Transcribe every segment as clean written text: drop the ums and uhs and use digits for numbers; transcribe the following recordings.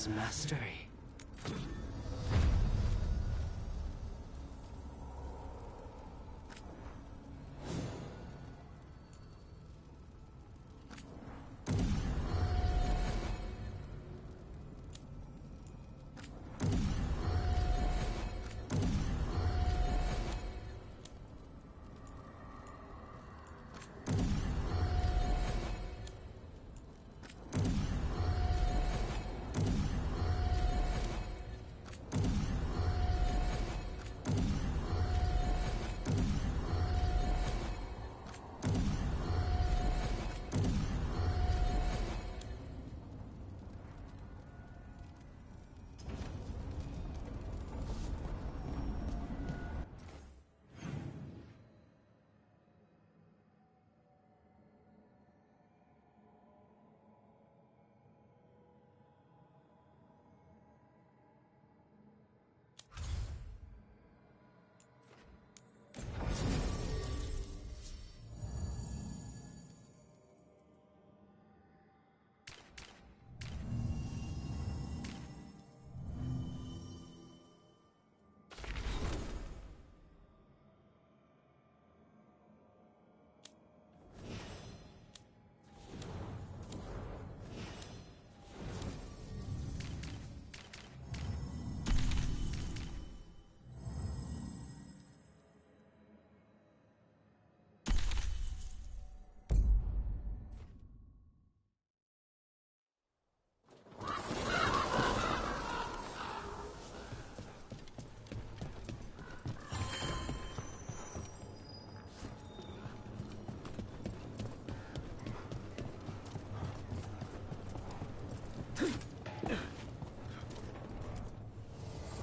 His mastery.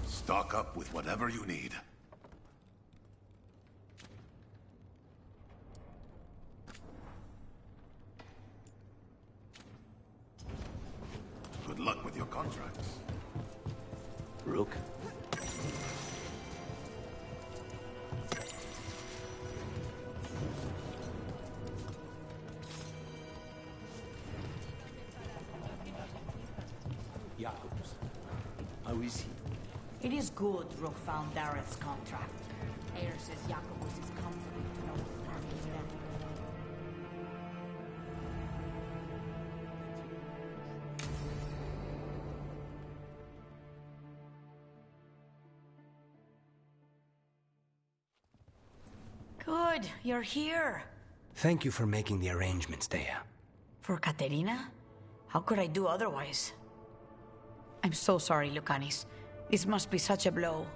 Stock up with whatever you need. Good luck with your contracts. Rook. Jacobs. How is he? It is good Rook found Dareth's contract. Ayer says Jacobus is comforted to know the plan is done. Good, you're here. Thank you for making the arrangements, Dea. For Katerina? How could I do otherwise? I'm so sorry, Lucanis. This must be such a blow.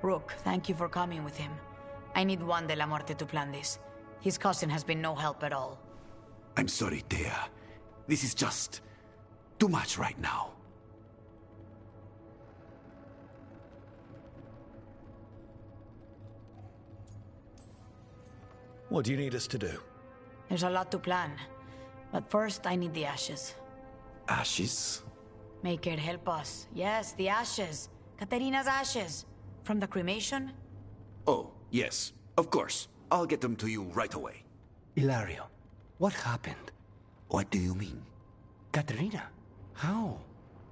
Rook, thank you for coming with him. I need Juan de la Muerte to plan this. His cousin has been no help at all. I'm sorry, Dea. This is just too much right now. What do you need us to do? There's a lot to plan. But first, I need the ashes. Ashes? Make it help us. Yes, the ashes. Katerina's ashes. From the cremation? Oh, yes, of course. I'll get them to you right away. Ilario, what happened? What do you mean? Katerina, how?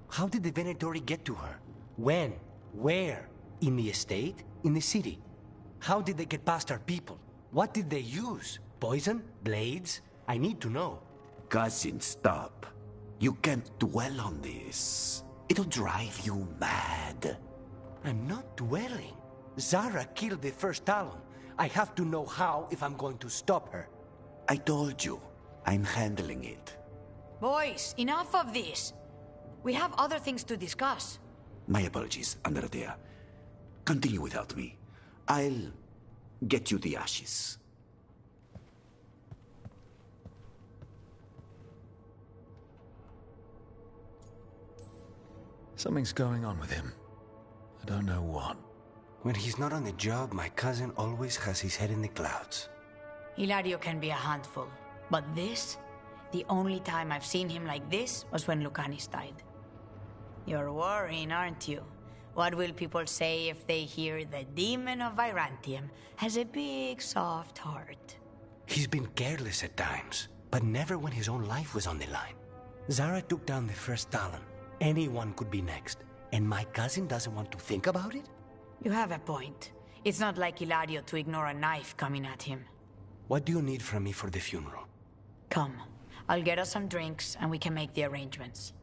How did the Venatori get to her? When? Where? In the estate? In the city? How did they get past our people? What did they use? Poison? Blades? I need to know. Cousin, stop. You can't dwell on this. It'll drive you mad. I'm not dwelling. Zara killed the first Talon. I have to know how if I'm going to stop her. I told you, I'm handling it. Boys, enough of this. We have other things to discuss. My apologies, Andradea. Continue without me. I'll get you the ashes. Something's going on with him. I don't know what. When he's not on the job, my cousin always has his head in the clouds. Hilario can be a handful. But this? The only time I've seen him like this was when Lucanis died. You're worrying, aren't you? What will people say if they hear the demon of Virantium has a big, soft heart? He's been careless at times, but never when his own life was on the line. Zara took down the first Talon. Anyone could be next. And my cousin doesn't want to think about it? You have a point. It's not like Hilario to ignore a knife coming at him. What do you need from me for the funeral? Come. I'll get us some drinks and we can make the arrangements.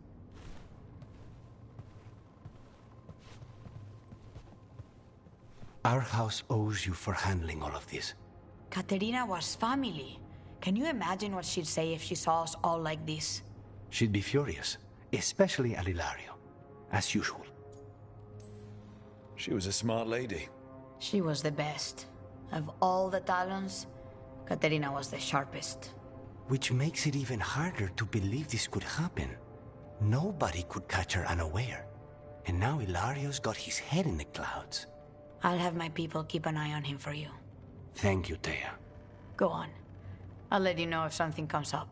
Our house owes you for handling all of this. Katerina was family. Can you imagine what she'd say if she saw us all like this? She'd be furious, especially at Hilario, as usual. She was a smart lady. She was the best. Of all the Talons, Katerina was the sharpest. Which makes it even harder to believe this could happen. Nobody could catch her unaware. And now Hilario's got his head in the clouds. I'll have my people keep an eye on him for you. Thank you, Thea. Go on. I'll let you know if something comes up.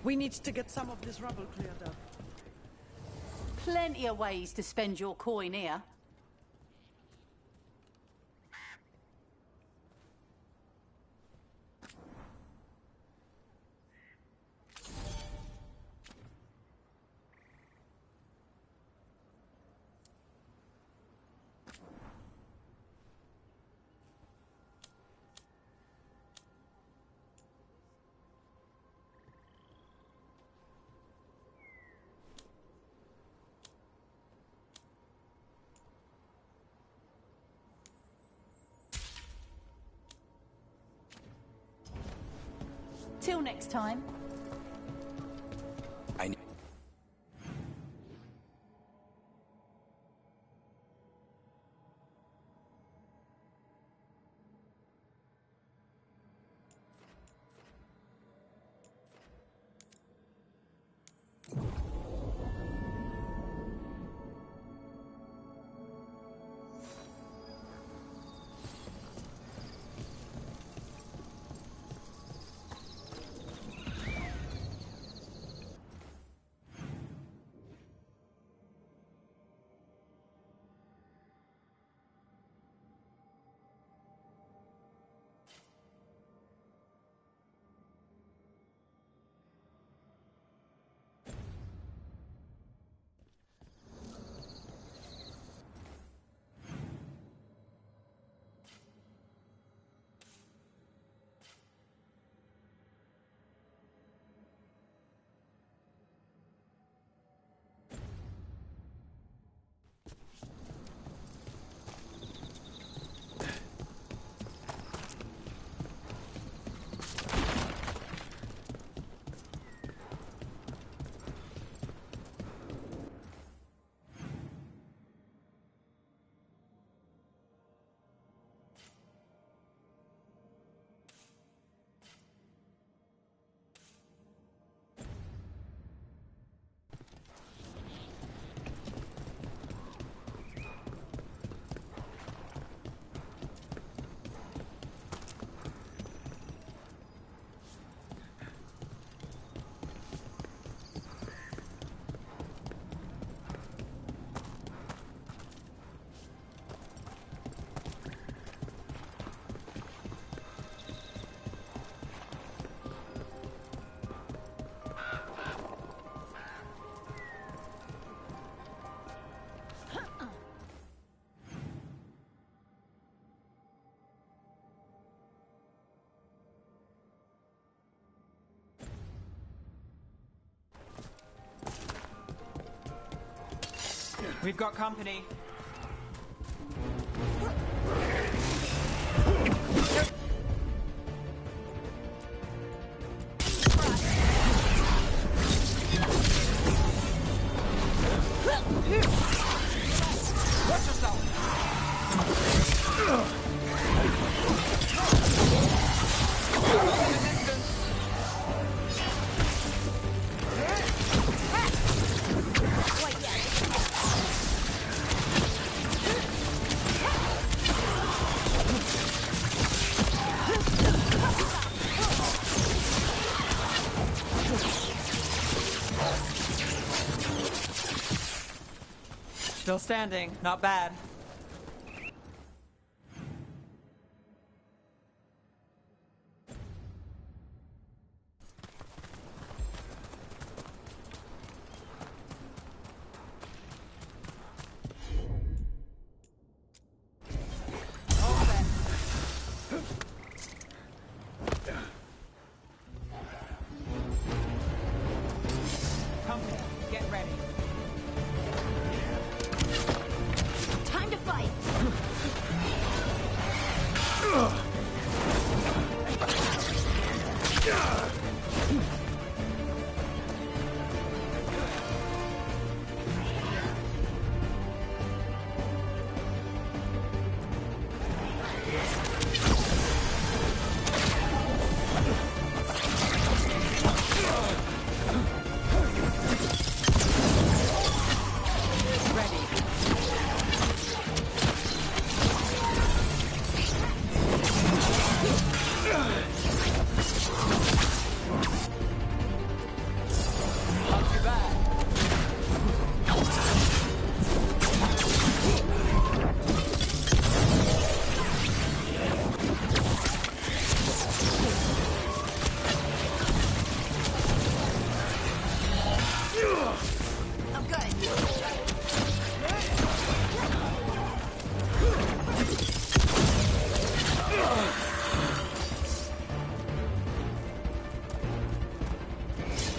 We need to get some of this rubble cleared up. Plenty of ways to spend your coin here. Till next time. We've got company. Watch yourself! Still standing, not bad. Company, get ready. Time to fight!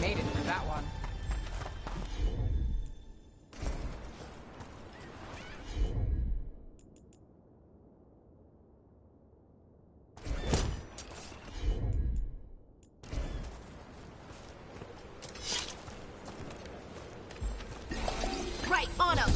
Made it through that one. Right, on him!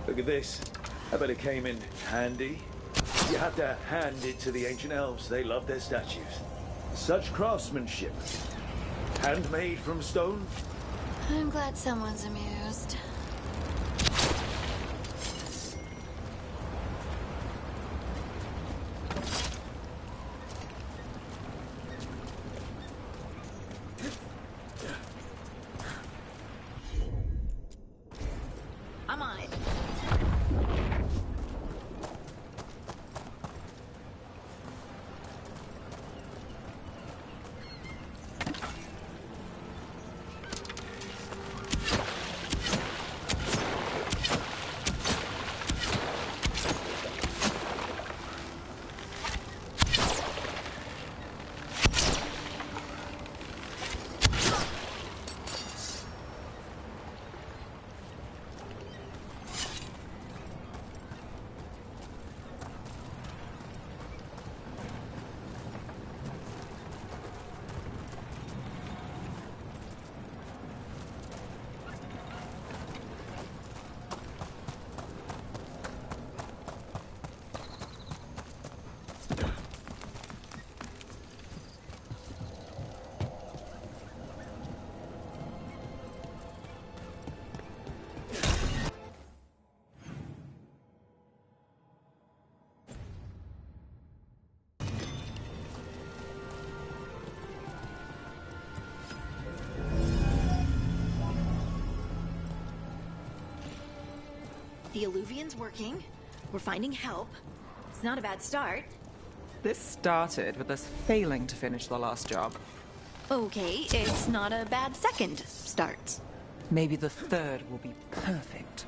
Look at this. I bet it came in handy. You have to hand it to the ancient elves. They love their statues. Such craftsmanship. Handmade from stone. I'm glad someone's amused. I'm on it. The Illuvian's working. We're finding help. It's not a bad start. This started with us failing to finish the last job. Okay, it's not a bad second start. Maybe the third will be perfect.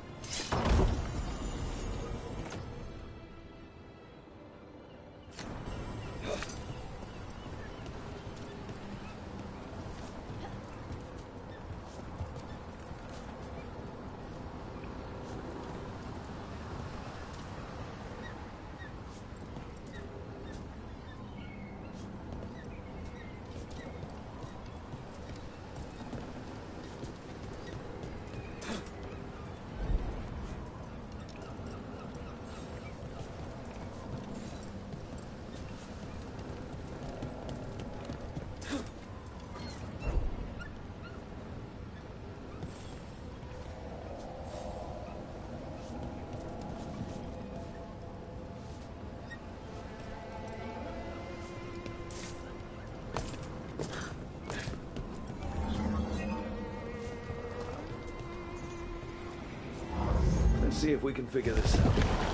Let's see if we can figure this out.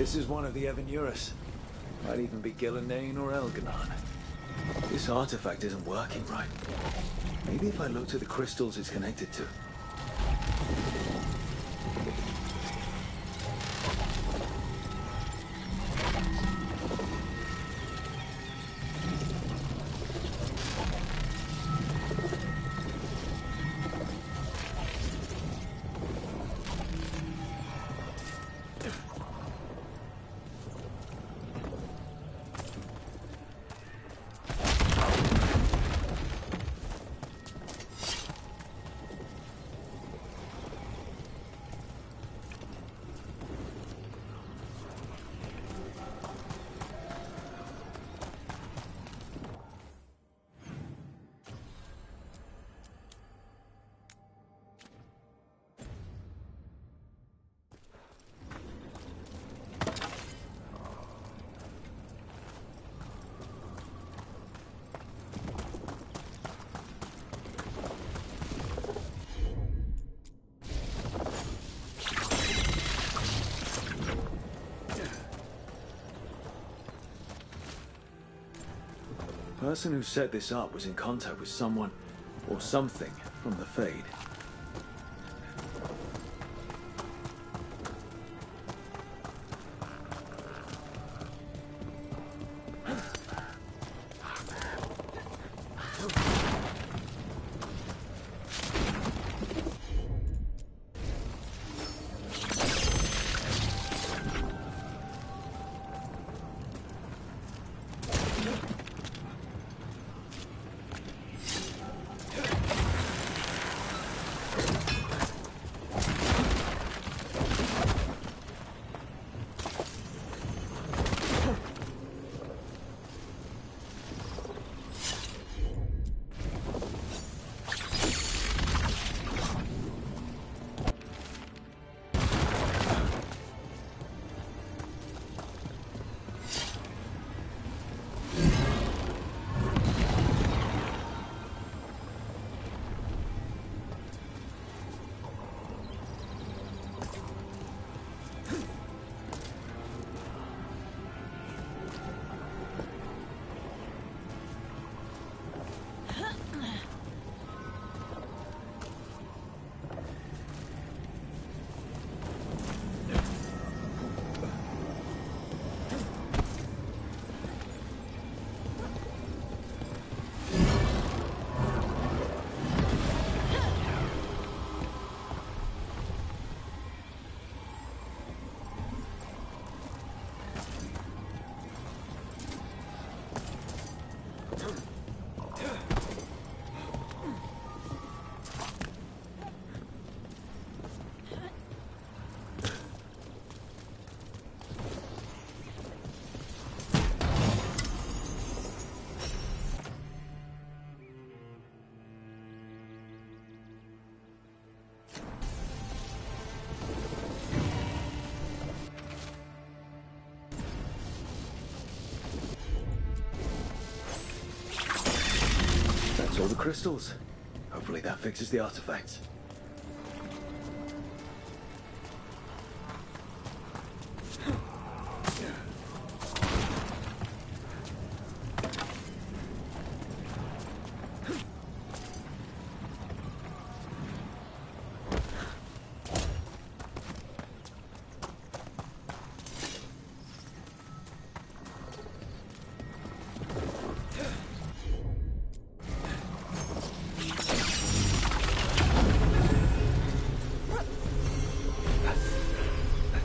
This is one of the Evan-Urus. Might even be Gillenane or Elganon. This artifact isn't working right. Maybe if I look to the crystals it's connected to. The person who set this up was in contact with someone or something from the Fade. All the crystals. Hopefully that fixes the artifacts.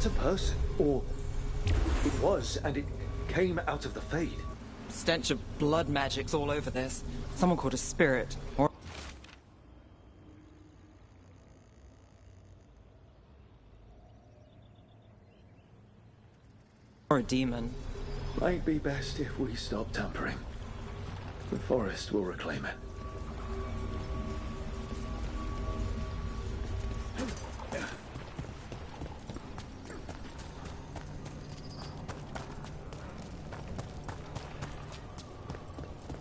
A person, or it was, and it came out of the Fade. Stench of blood magic's all over this. Someone called a spirit, or a demon. Might be best if we stop tampering. The forest will reclaim it.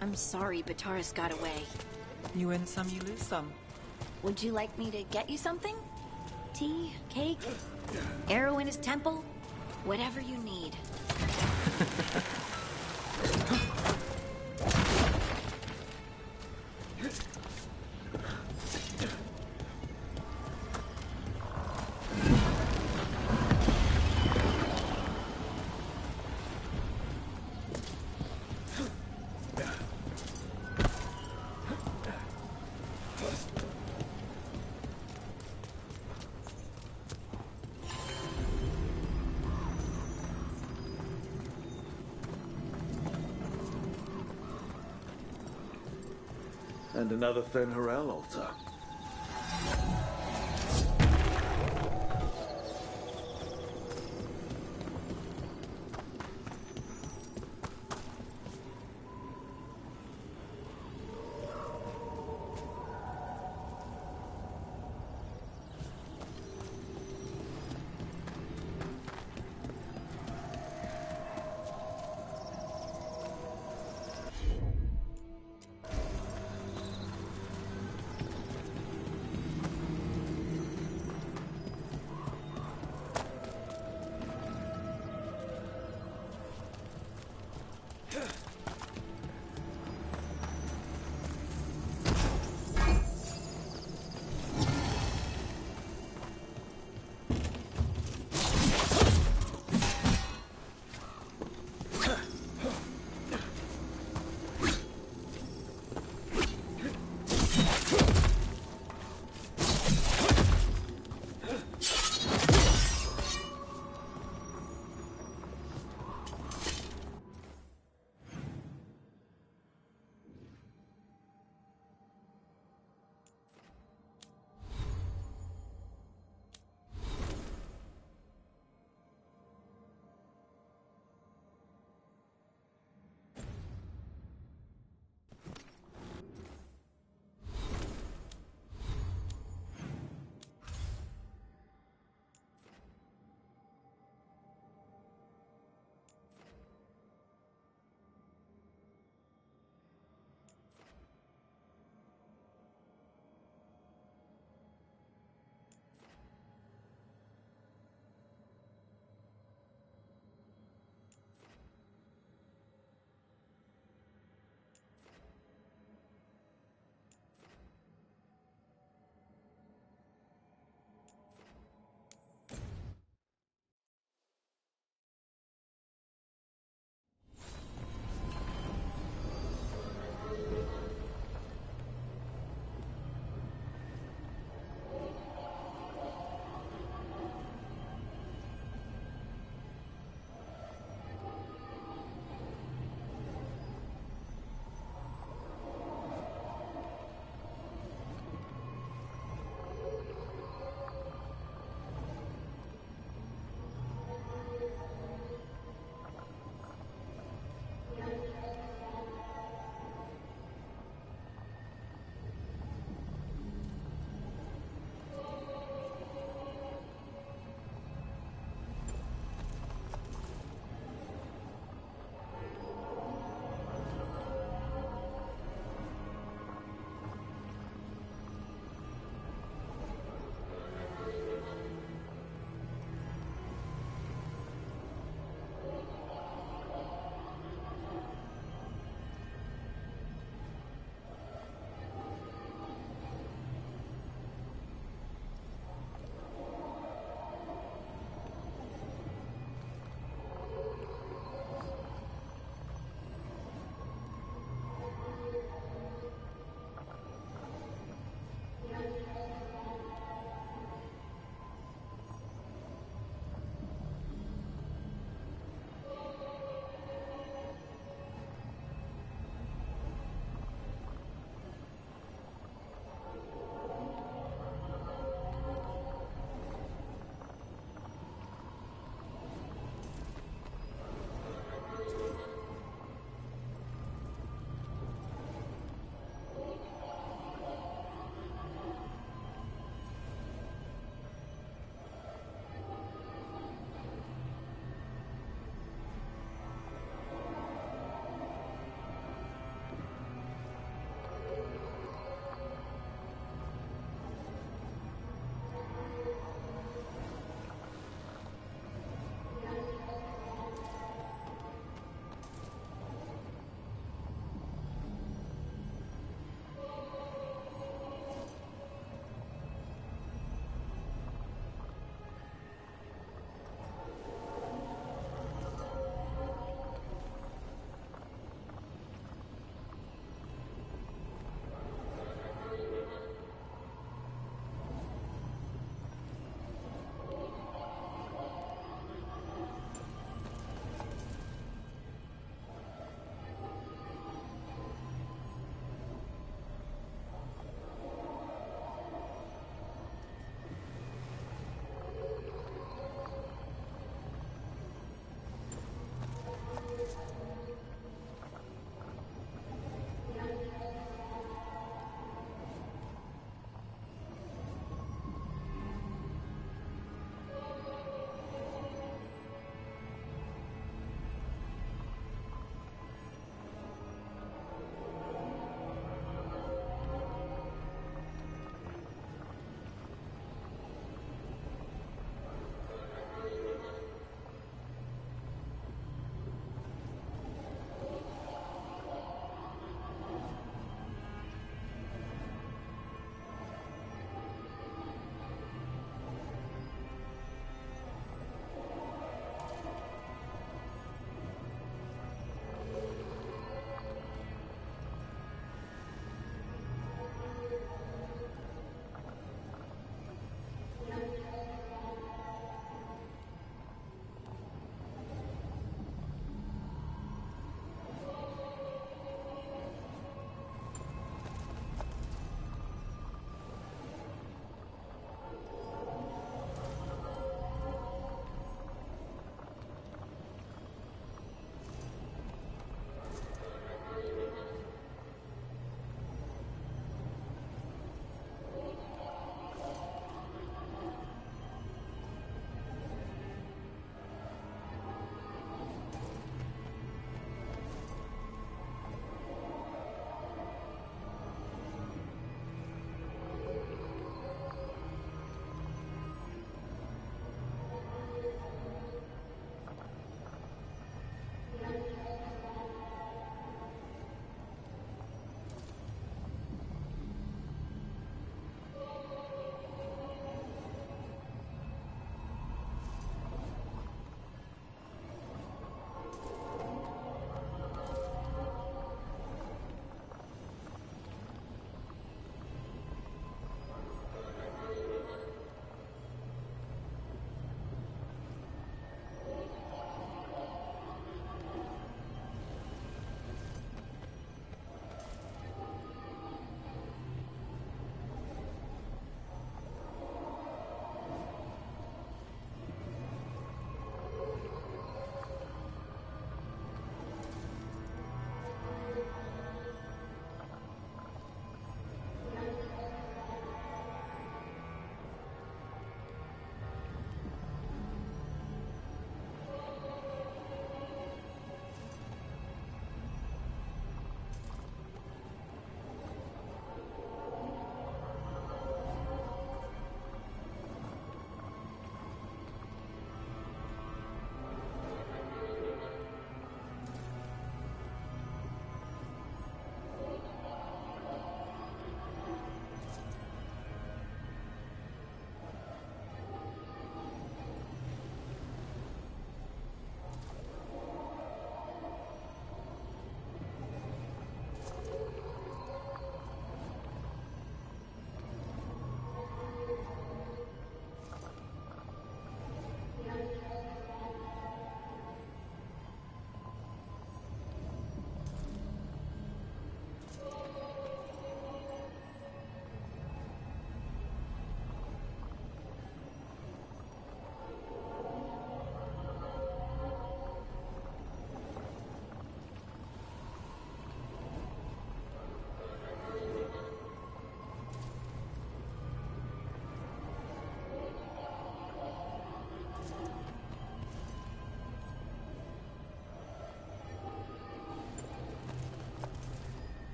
I'm sorry, but Taurus got away. You win some, you lose some. Would you like me to get you something? Tea? Cake? Arrow in his temple? Whatever you need. And another Fen'Harel altar.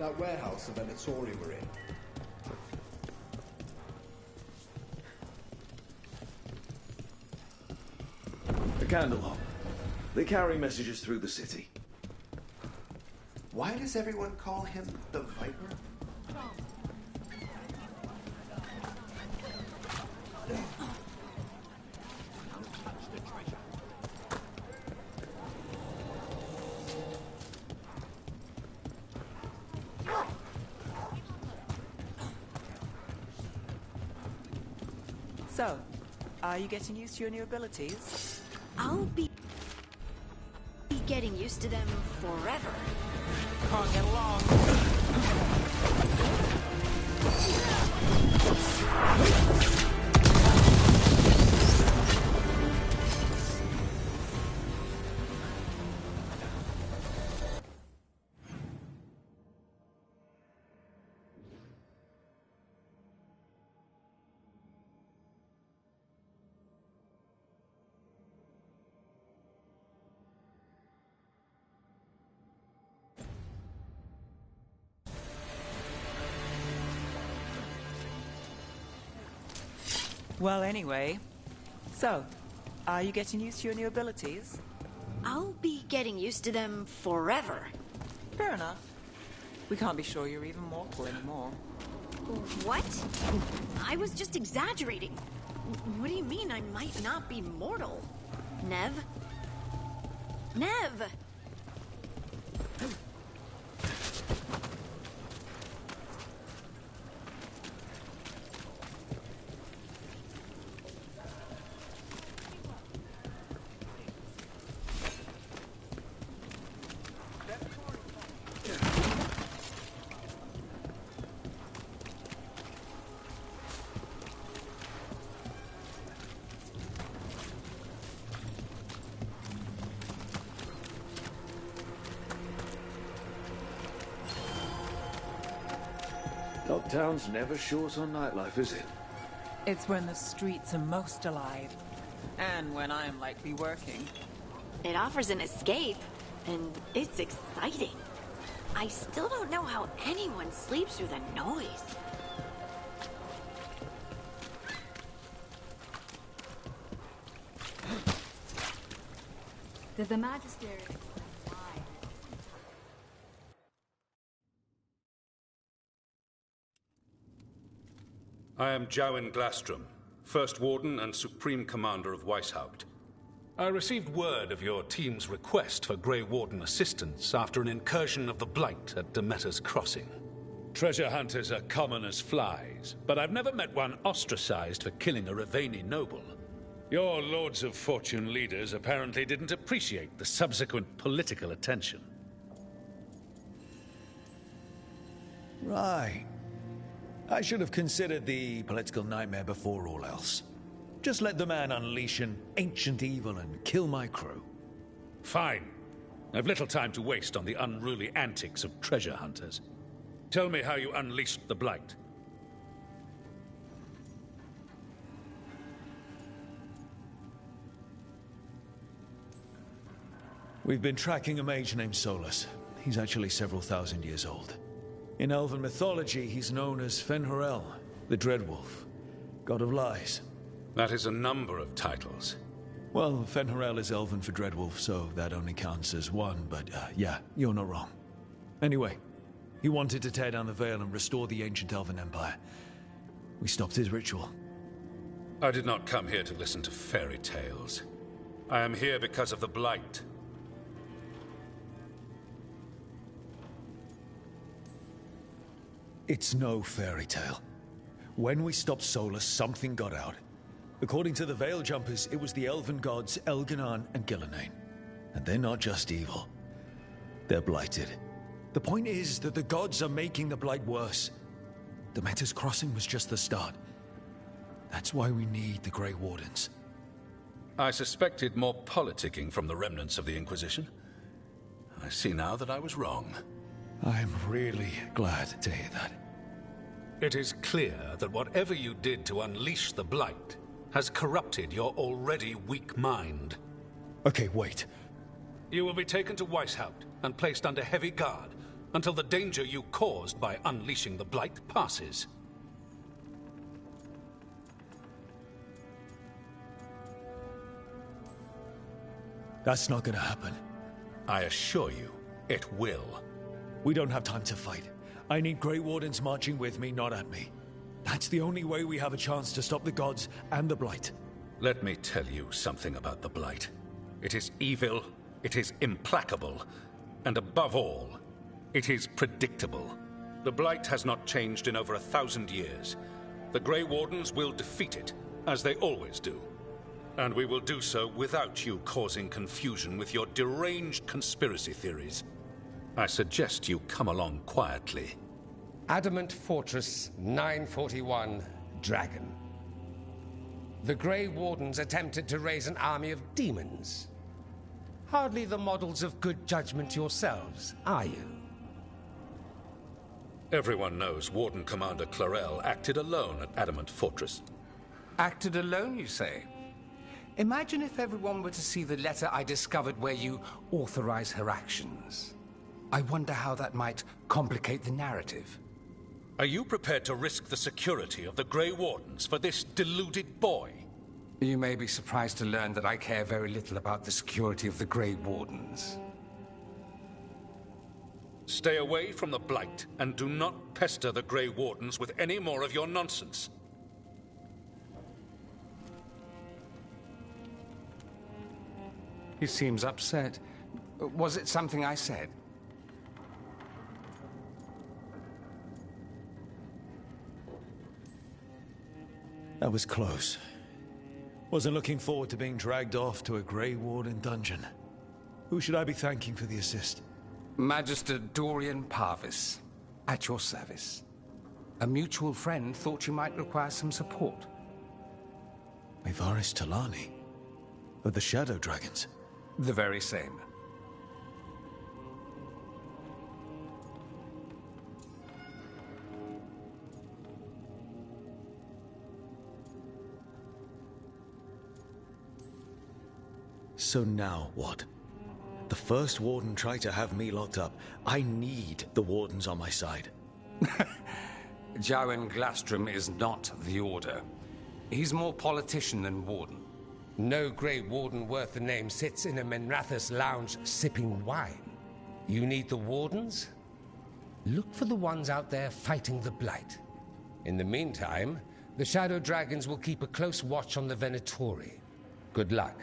That warehouse the Venatori were in. The Candlehop. They carry messages through the city. Why does everyone call him the Viper? So, are you getting used to your new abilities? I'll be getting used to them forever. Can't get along. Well, anyway. So, are you getting used to your new abilities? I'll be getting used to them forever. Fair enough. We can't be sure you're even mortal anymore. What? I was just exaggerating. What do you mean I might not be mortal? Nev? Nev! Dogtown's never short on nightlife, is it? It's when the streets are most alive. And when I'm likely working. It offers an escape, and it's exciting. I still don't know how anyone sleeps through the noise. The Magister. I am Jowin Glastrom, First Warden and Supreme Commander of Weishaupt. I received word of your team's request for Grey Warden assistance after an incursion of the Blight at Demeter's Crossing. Treasure hunters are common as flies, but I've never met one ostracized for killing a Raveni noble. Your Lords of Fortune leaders apparently didn't appreciate the subsequent political attention. Right. I should have considered the political nightmare before all else. Just let the man unleash an ancient evil and kill my crew. Fine. I've little time to waste on the unruly antics of treasure hunters. Tell me how you unleashed the Blight. We've been tracking a mage named Solus. He's actually several thousand years old. In elven mythology, he's known as Fen'Harel, the Dreadwolf, god of lies. That is a number of titles. Well, Fen'Harel is elven for Dreadwolf, so that only counts as one, but yeah, you're not wrong. Anyway, he wanted to tear down the Veil and restore the ancient elven empire. We stopped his ritual. I did not come here to listen to fairy tales. I am here because of the Blight. It's no fairy tale. When we stopped Solus, something got out. According to the Veil Jumpers, it was the elven gods Elganon and Gillenane. And they're not just evil. They're blighted. The point is that the gods are making the Blight worse. Demeter's Crossing was just the start. That's why we need the Grey Wardens. I suspected more politicking from the remnants of the Inquisition. I see now that I was wrong. I'm really glad to hear that. It is clear that whatever you did to unleash the Blight has corrupted your already weak mind. Okay, wait. You will be taken to Weishaupt and placed under heavy guard, until the danger you caused by unleashing the Blight passes. That's not gonna happen. I assure you, it will. We don't have time to fight. I need Grey Wardens marching with me, not at me. That's the only way we have a chance to stop the gods and the Blight. Let me tell you something about the Blight. It is evil, it is implacable, and above all, it is predictable. The Blight has not changed in over 1,000 years. The Grey Wardens will defeat it, as they always do. And we will do so without you causing confusion with your deranged conspiracy theories. I suggest you come along quietly. Adamant Fortress 941, Dragon. The Grey Wardens attempted to raise an army of demons. Hardly the models of good judgment yourselves, are you? Everyone knows Warden Commander Clarel acted alone at Adamant Fortress. Acted alone, you say? Imagine if everyone were to see the letter I discovered where you authorize her actions. I wonder how that might complicate the narrative. Are you prepared to risk the security of the Grey Wardens for this deluded boy? You may be surprised to learn that I care very little about the security of the Grey Wardens. Stay away from the Blight, and do not pester the Grey Wardens with any more of your nonsense. He seems upset. Was it something I said? That was close. Wasn't looking forward to being dragged off to a Grey Warden dungeon. Who should I be thanking for the assist? Magister Dorian Parvis, at your service. A mutual friend thought you might require some support. Ivaris Talani? Of the Shadow Dragons? The very same. So now what? The first Warden tried to have me locked up. I need the Wardens on my side. Jowen Glastrom is not the Order. He's more politician than Warden. No Grey Warden worth the name sits in a Menrathus lounge sipping wine. You need the Wardens? Look for the ones out there fighting the Blight. In the meantime, the Shadow Dragons will keep a close watch on the Venatori. Good luck.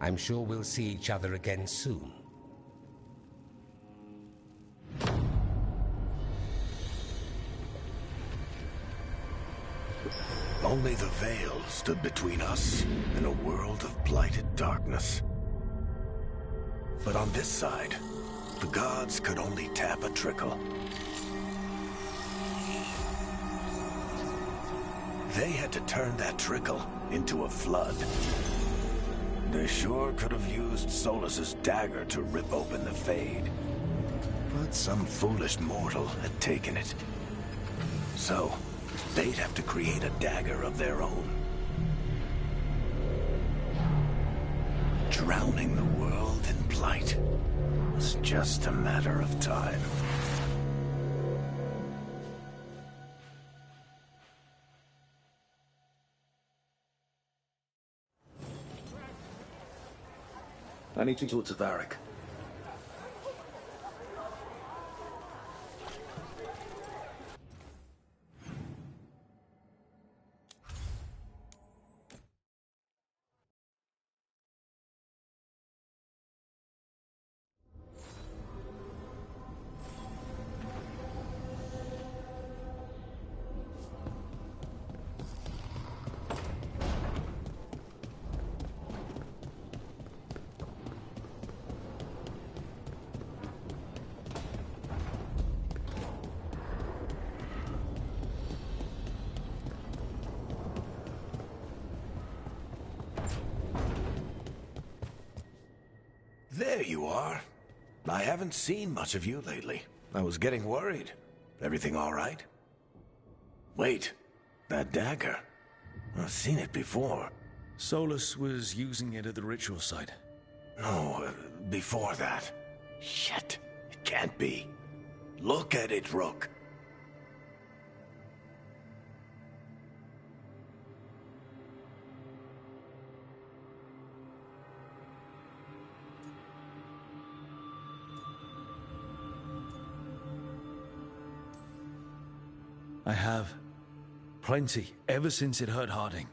I'm sure we'll see each other again soon. Only the veil stood between us and a world of blighted darkness. But on this side, the gods could only tap a trickle. They had to turn that trickle into a flood. They sure could have used Solus's dagger to rip open the Fade. But some foolish mortal had taken it. So, they'd have to create a dagger of their own. Drowning the world in blight was just a matter of time. I need to talk to Varric. There you are. I haven't seen much of you lately. I was getting worried. Everything all right? Wait, that dagger. I've seen it before. Solus was using it at the ritual site. No, before that. Shit, it can't be. Look at it, Rook. I have. Plenty, ever since it hurt Harding.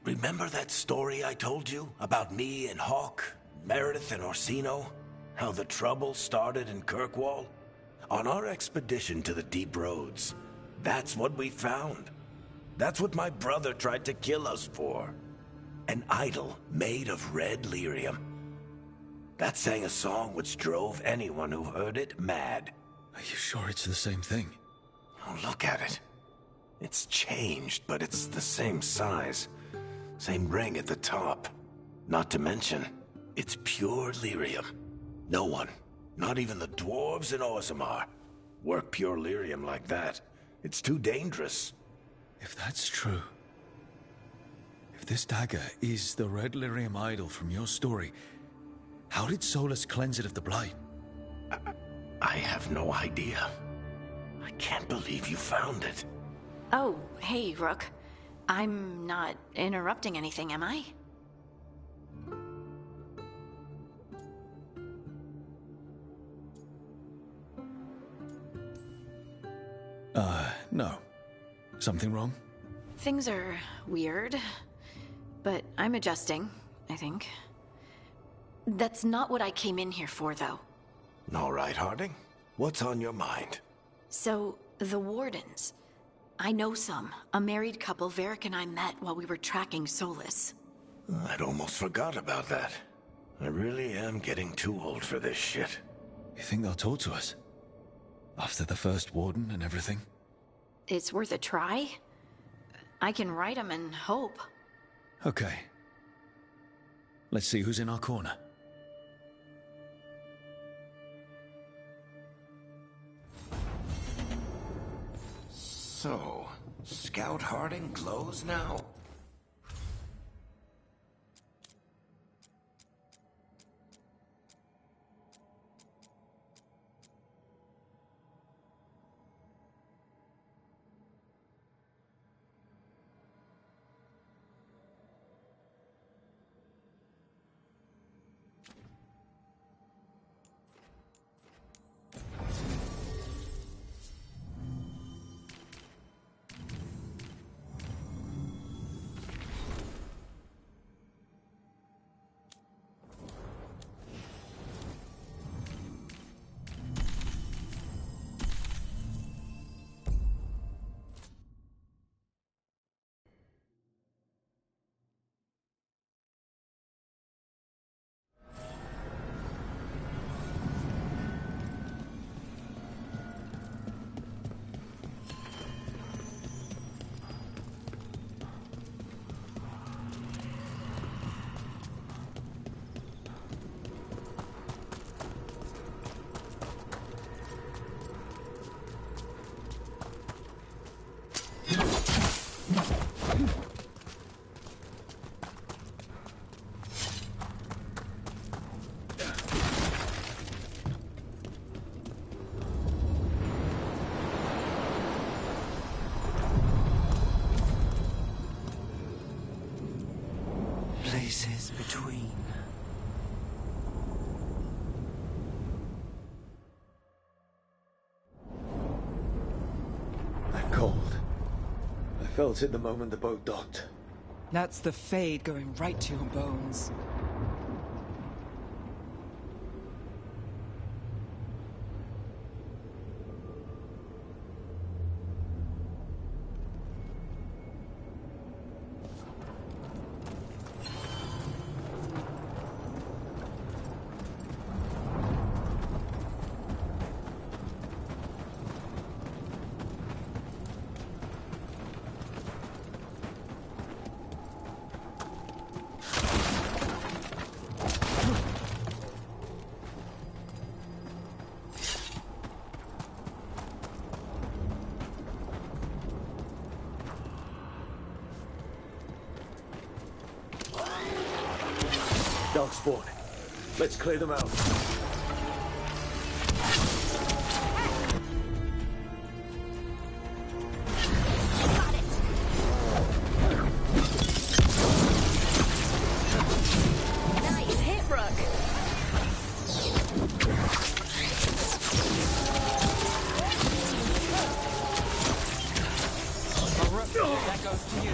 Remember that story I told you about me and Hawk, Meredith and Orsino? How the trouble started in Kirkwall? On our expedition to the Deep Roads, that's what we found. That's what my brother tried to kill us for. An idol made of red lyrium. That sang a song which drove anyone who heard it mad. Are you sure it's the same thing? Oh, look at it. It's changed, but it's the same size. Same ring at the top. Not to mention, it's pure lyrium. No one, not even the dwarves in Orzammar, work pure lyrium like that. It's too dangerous. If that's true, if this dagger is the red lyrium idol from your story, how did Solus cleanse it of the blight? I have no idea. I can't believe you found it. Oh, hey, Rook. I'm not interrupting anything, am I? No. Something wrong? Things are weird, but I'm adjusting, I think. That's not what I came in here for, though. All right, Harding. What's on your mind? So, the Wardens. I know some. A married couple Varric and I met while we were tracking Solus. I'd almost forgot about that. I really am getting too old for this shit. You think they'll talk to us? After the first Warden and everything? It's worth a try. I can write them and hope. Okay. Let's see who's in our corner. So, Scout Harding glows now? Places between. That cold. I felt it the moment the boat docked. That's the Fade going right to your bones. Dark spawn. Let's clear them out. That goes to you.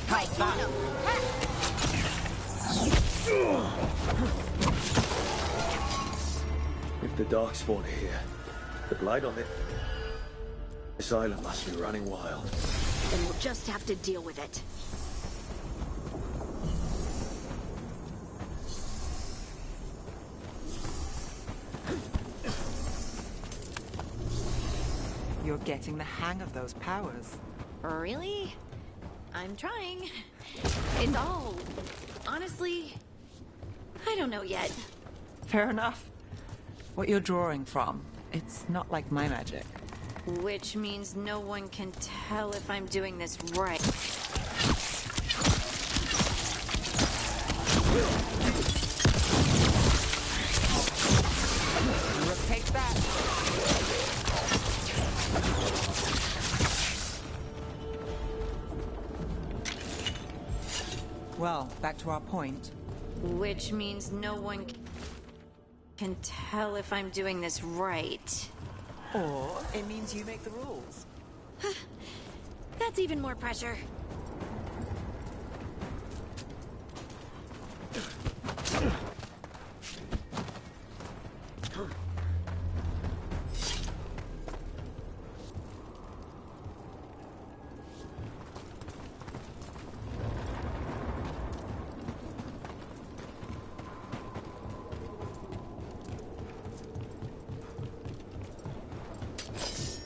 How's that? If the Darkspawn are here, the blight on this island must be running wild. Then we'll just have to deal with it. You're getting the hang of those powers. Really? I'm trying. It's all... honestly... I don't know yet. Fair enough. What you're drawing from, it's not like my magic. Which means no one can tell if I'm doing this right. Take that. Well, back to our point. Which means no one can tell if I'm doing this right. Or it means you make the rules. That's even more pressure.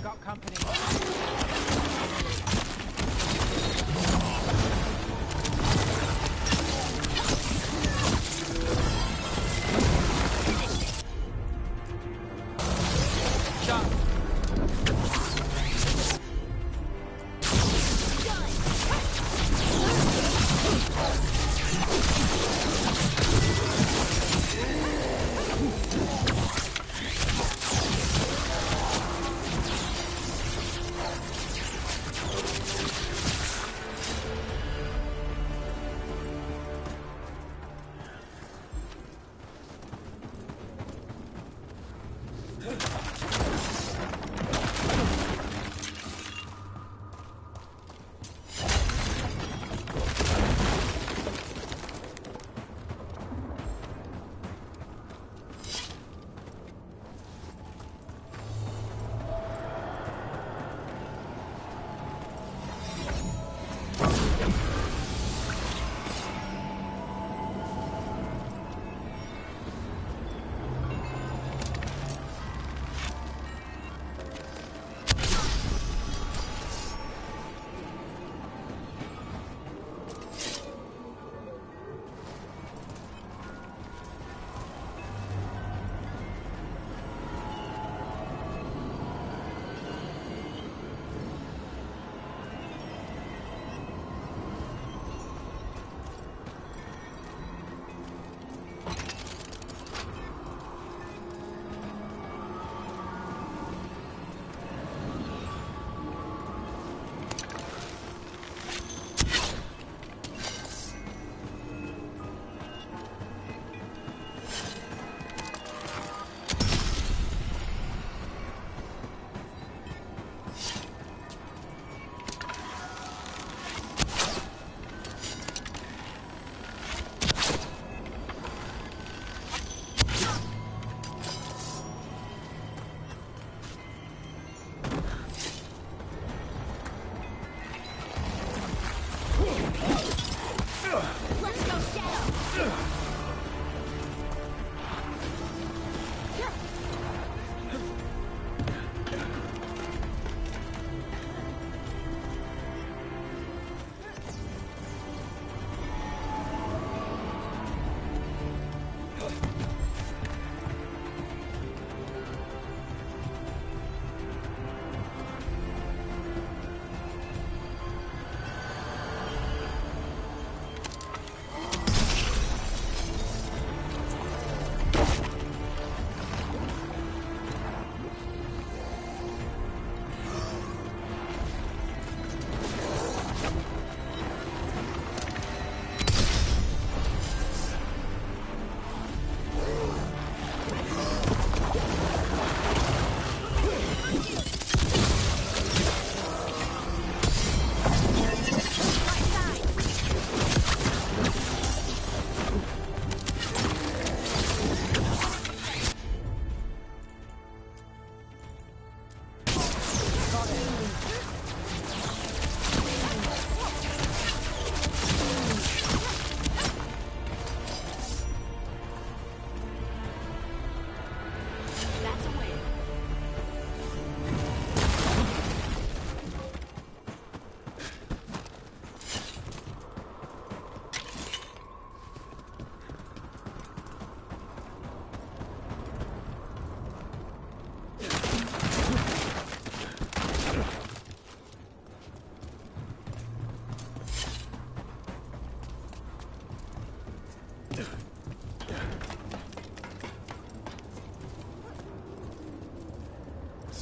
Got company.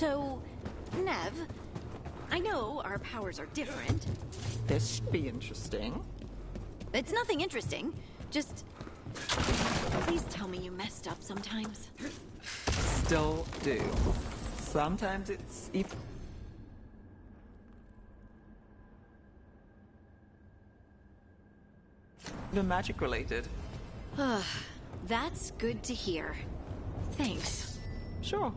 So, Nev, I know our powers are different. This should be interesting. It's nothing interesting. Just... please tell me you messed up sometimes. Still do. Sometimes it's even... the magic related. That's good to hear. Thanks. Sure.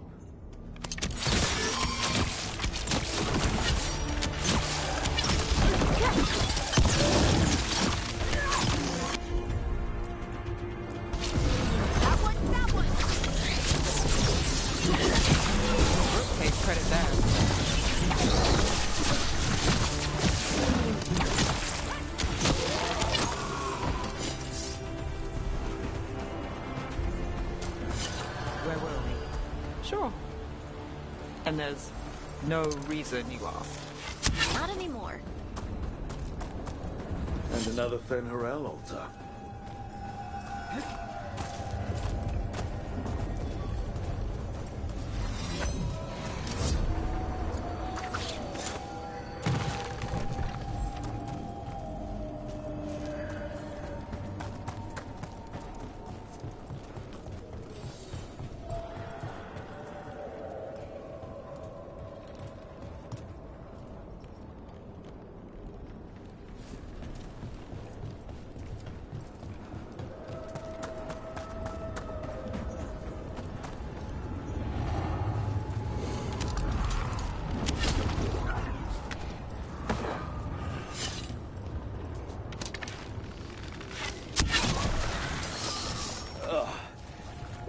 Take credit there. Where were we? Sure. And there's no reason you asked. Not anymore. And another Fen'Harel altar.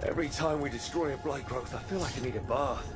Every time we destroy a blight growth, I feel like I need a bath.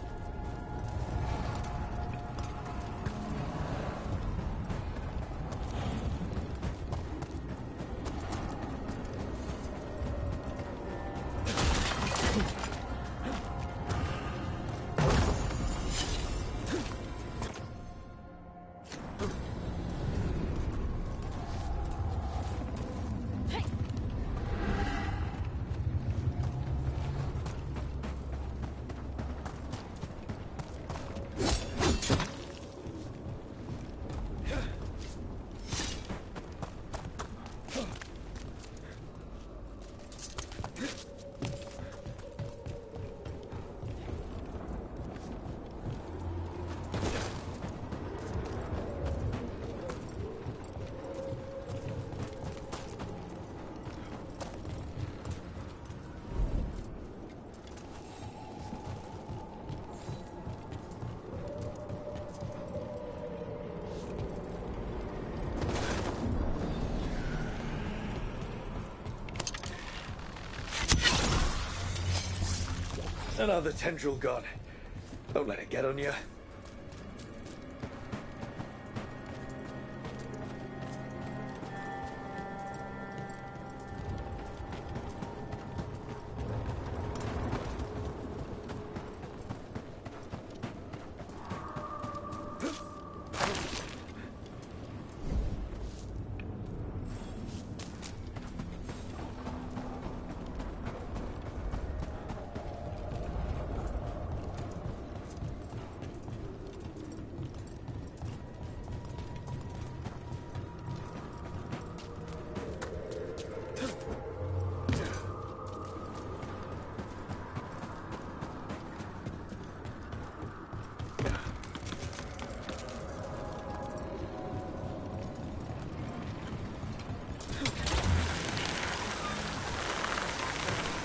Another tendril gone. Don't let it get on you.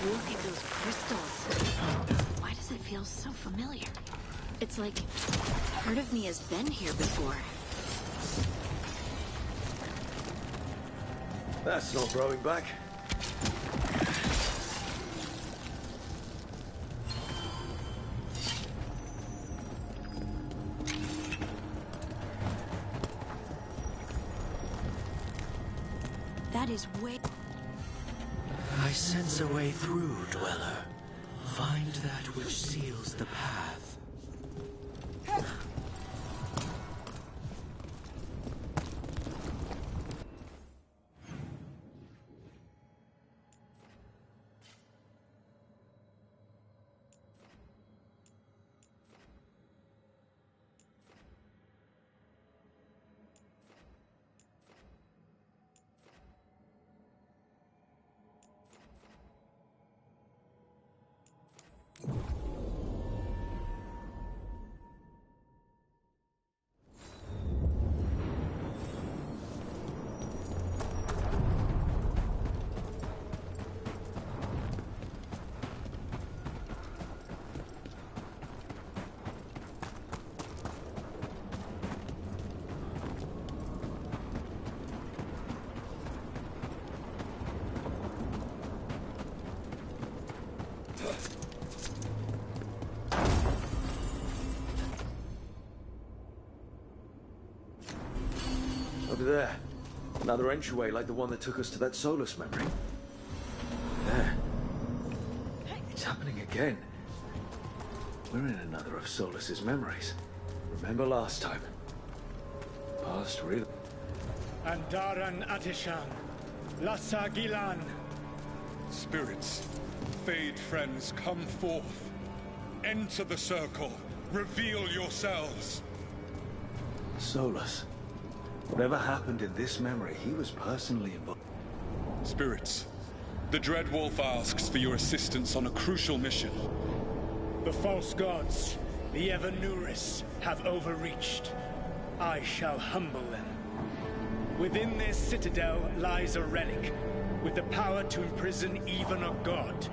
Look at those crystals. Why does it feel so familiar? It's like part of me has been here before. That's not growing back. That is way... I sense a way through, Dweller. Find that which seals the path. Another entryway like the one that took us to that Solus memory. There. It's happening again. We're in another of Solus's memories. Remember last time? Past real. Andaran Atishan. Lassa Gilan. Spirits, Fade friends, come forth. Enter the circle. Reveal yourselves. Solus. Whatever happened in this memory, he was personally involved. Spirits, the Dread Wolf asks for your assistance on a crucial mission. The false gods, the Evanuris, have overreached. I shall humble them. Within their citadel lies a relic, with the power to imprison even a god.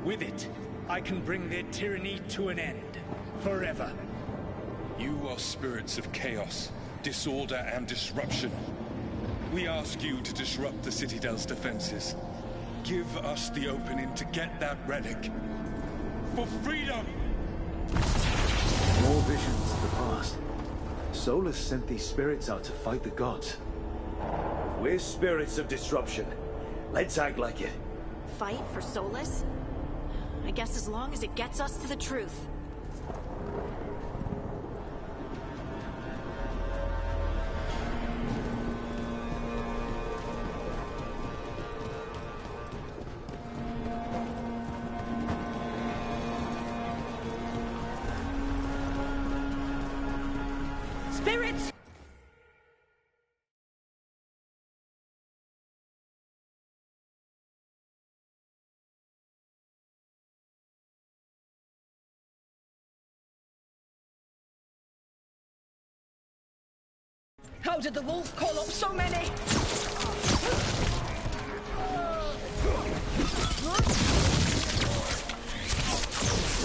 With it, I can bring their tyranny to an end, forever. You are spirits of chaos, disorder, and disruption. We ask you to disrupt the Citadel's defenses. Give us the opening to get that relic. For freedom! More visions of the past. Solus sent these spirits out to fight the gods. We're spirits of disruption. Let's act like it. Fight for Solus? I guess as long as it gets us to the truth. Spirits! How did the wolf call up so many?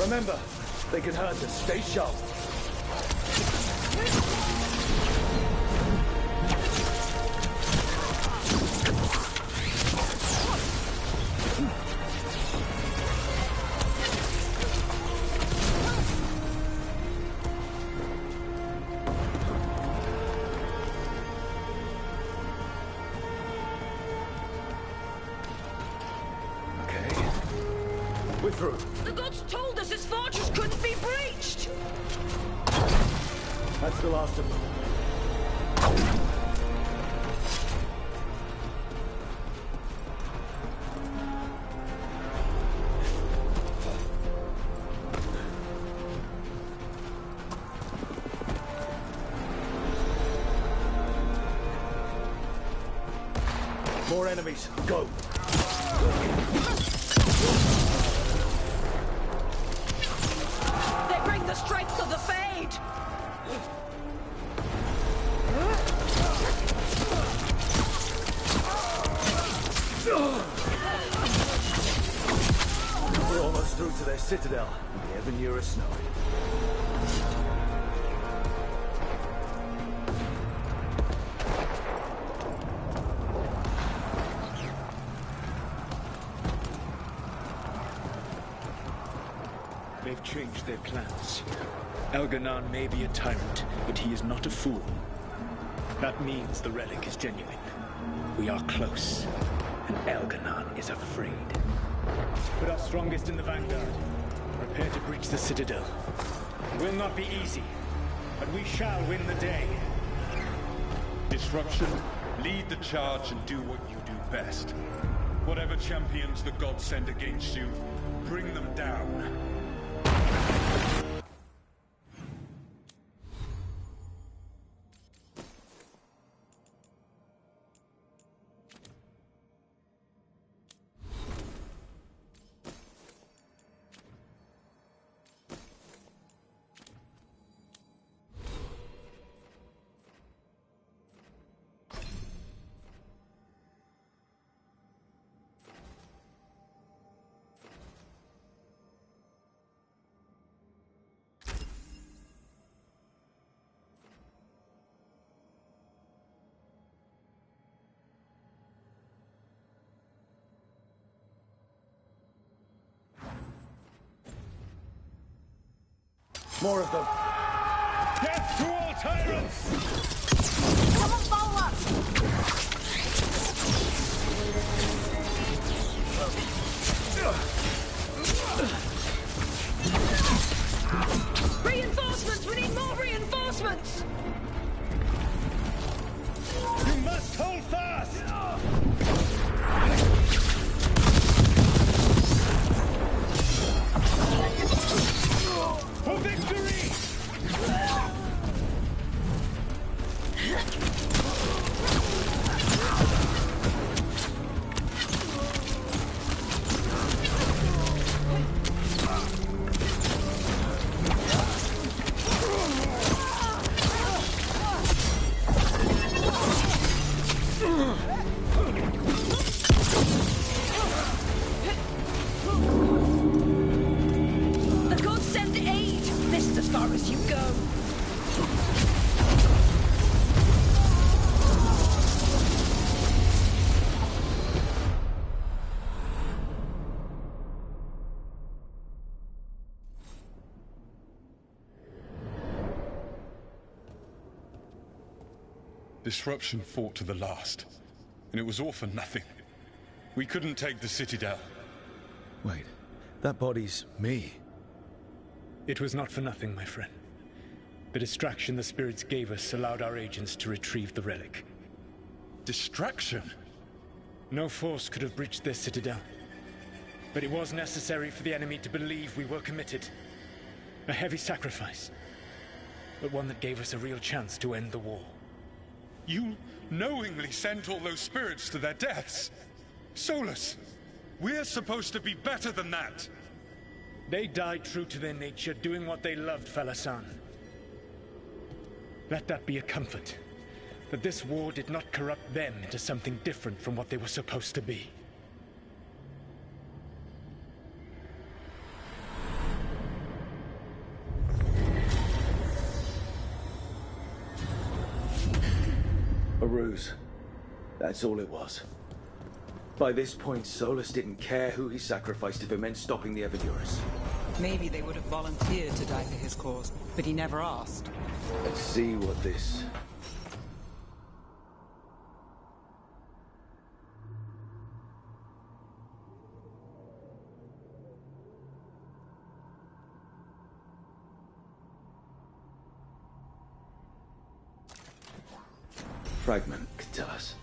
Remember, they can hurt us. Stay sharp. We're through. The gods told us this fortress couldn't be breached! That's the last of them. More enemies. Go. They bring the strength of the Fade! We're almost through to their citadel. The Evanuris know it. They've changed their plans. Elganon may be a tyrant, but he is not a fool. That means the relic is genuine. We are close, and Elganon is afraid. Put our strongest in the vanguard. Prepare to breach the citadel. It will not be easy, but we shall win the day. Disruption, lead the charge and do what you do best. Whatever champions the gods send against you, bring them down. More of them. Death to all tyrants! Come on, follow us! Reinforcements! We need more reinforcements! You must hold fast! For victory! The gods send aid! This is as far as you go. Disruption fought to the last, and it was all for nothing. We couldn't take the city down. Wait, that body's me. It was not for nothing, my friend. The distraction the spirits gave us allowed our agents to retrieve the relic. Distraction? No force could have breached this citadel. But it was necessary for the enemy to believe we were committed. A heavy sacrifice, but one that gave us a real chance to end the war. You knowingly sent all those spirits to their deaths. Solus, we're supposed to be better than that. They died true to their nature, doing what they loved, Falasan. Let that be a comfort, that this war did not corrupt them into something different from what they were supposed to be. A ruse. That's all it was. By this point, Solus didn't care who he sacrificed if it meant stopping the Evidurus. Maybe they would have volunteered to die for his cause, but he never asked. Let's see what this... fragment could tell us.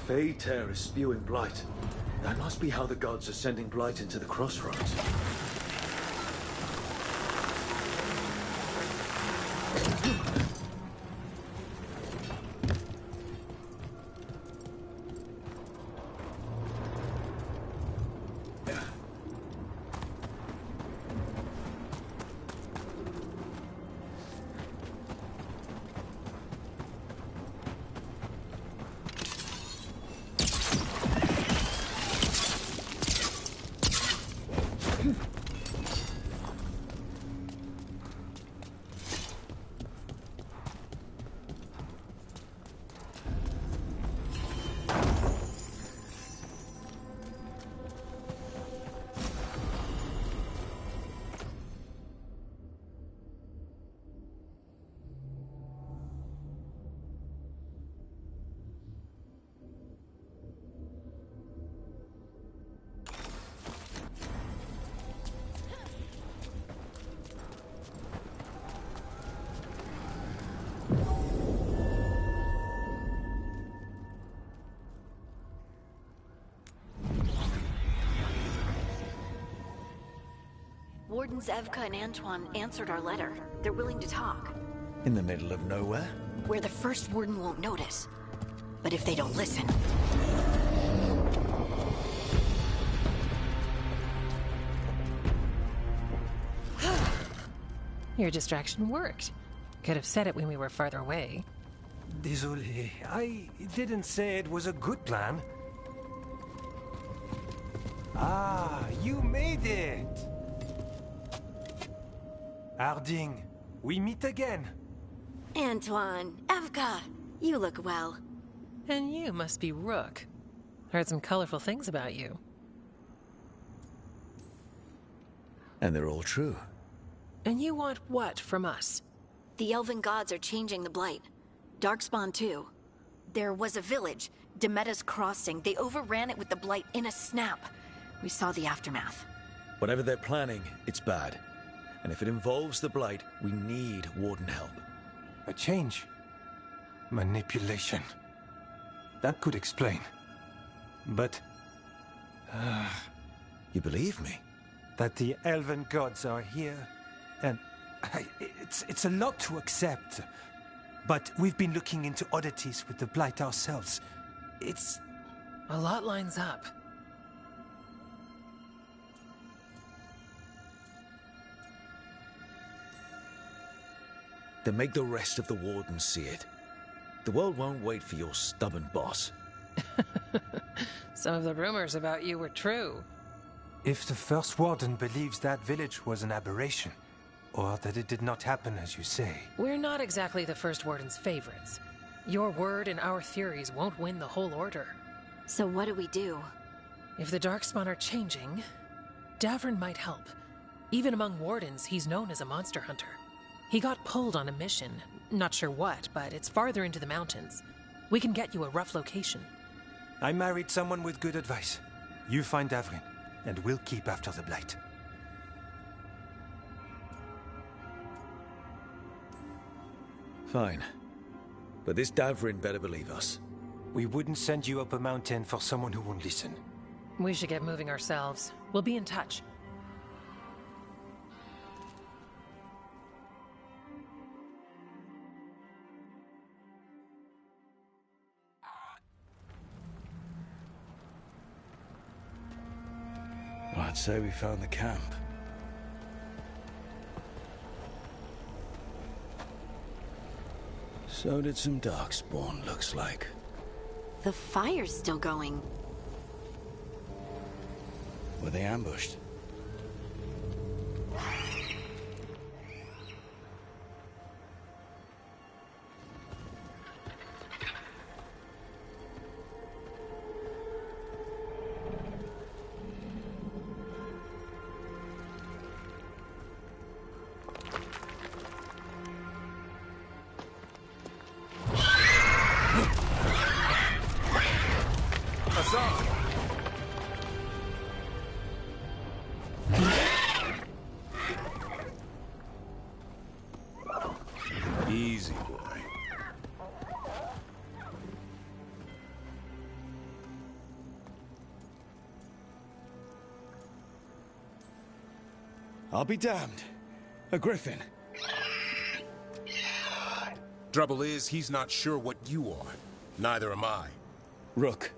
Fade tear is spewing blight. That must be how the gods are sending blight into the crossroads. Wardens Evka and Antoine answered our letter. They're willing to talk. In the middle of nowhere? Where the first warden won't notice. But if they don't listen... Your distraction worked. Could have said it when we were farther away. Désolé, I didn't say it was a good plan. Ah, you made it! Harding, we meet again. Antoine, Evka, you look well. And you must be Rook. Heard some colorful things about you. And they're all true. And you want what from us? The Elven gods are changing the Blight. Darkspawn too. There was a village, Demeta's Crossing. They overran it with the Blight in a snap. We saw the aftermath. Whatever they're planning, it's bad. And if it involves the Blight, we need Warden help. A change. Manipulation. That could explain. But... You believe me? That the Elven gods are here, and... It's a lot to accept. But we've been looking into oddities with the Blight ourselves. It's... A lot lines up. Then make the rest of the Wardens see it. The world won't wait for your stubborn boss. Some of the rumors about you were true. If the First Warden believes that village was an aberration, or that it did not happen as you say... We're not exactly the First Warden's favorites. Your word and our theories won't win the whole order. So what do we do? If the Darkspawn are changing, Davrin might help. Even among Wardens, he's known as a monster hunter. He got pulled on a mission. Not sure what, but it's farther into the mountains. We can get you a rough location. I married someone with good advice. You find Davrin, and we'll keep after the Blight. Fine. But this Davrin better believe us. We wouldn't send you up a mountain for someone who won't listen. We should get moving ourselves. We'll be in touch. I'd say we found the camp. So did some Darkspawn, looks like. The fire's still going. Were they ambushed? Easy, boy. I'll be damned. A griffin. Trouble is, he's not sure what you are. Neither am I. Rook.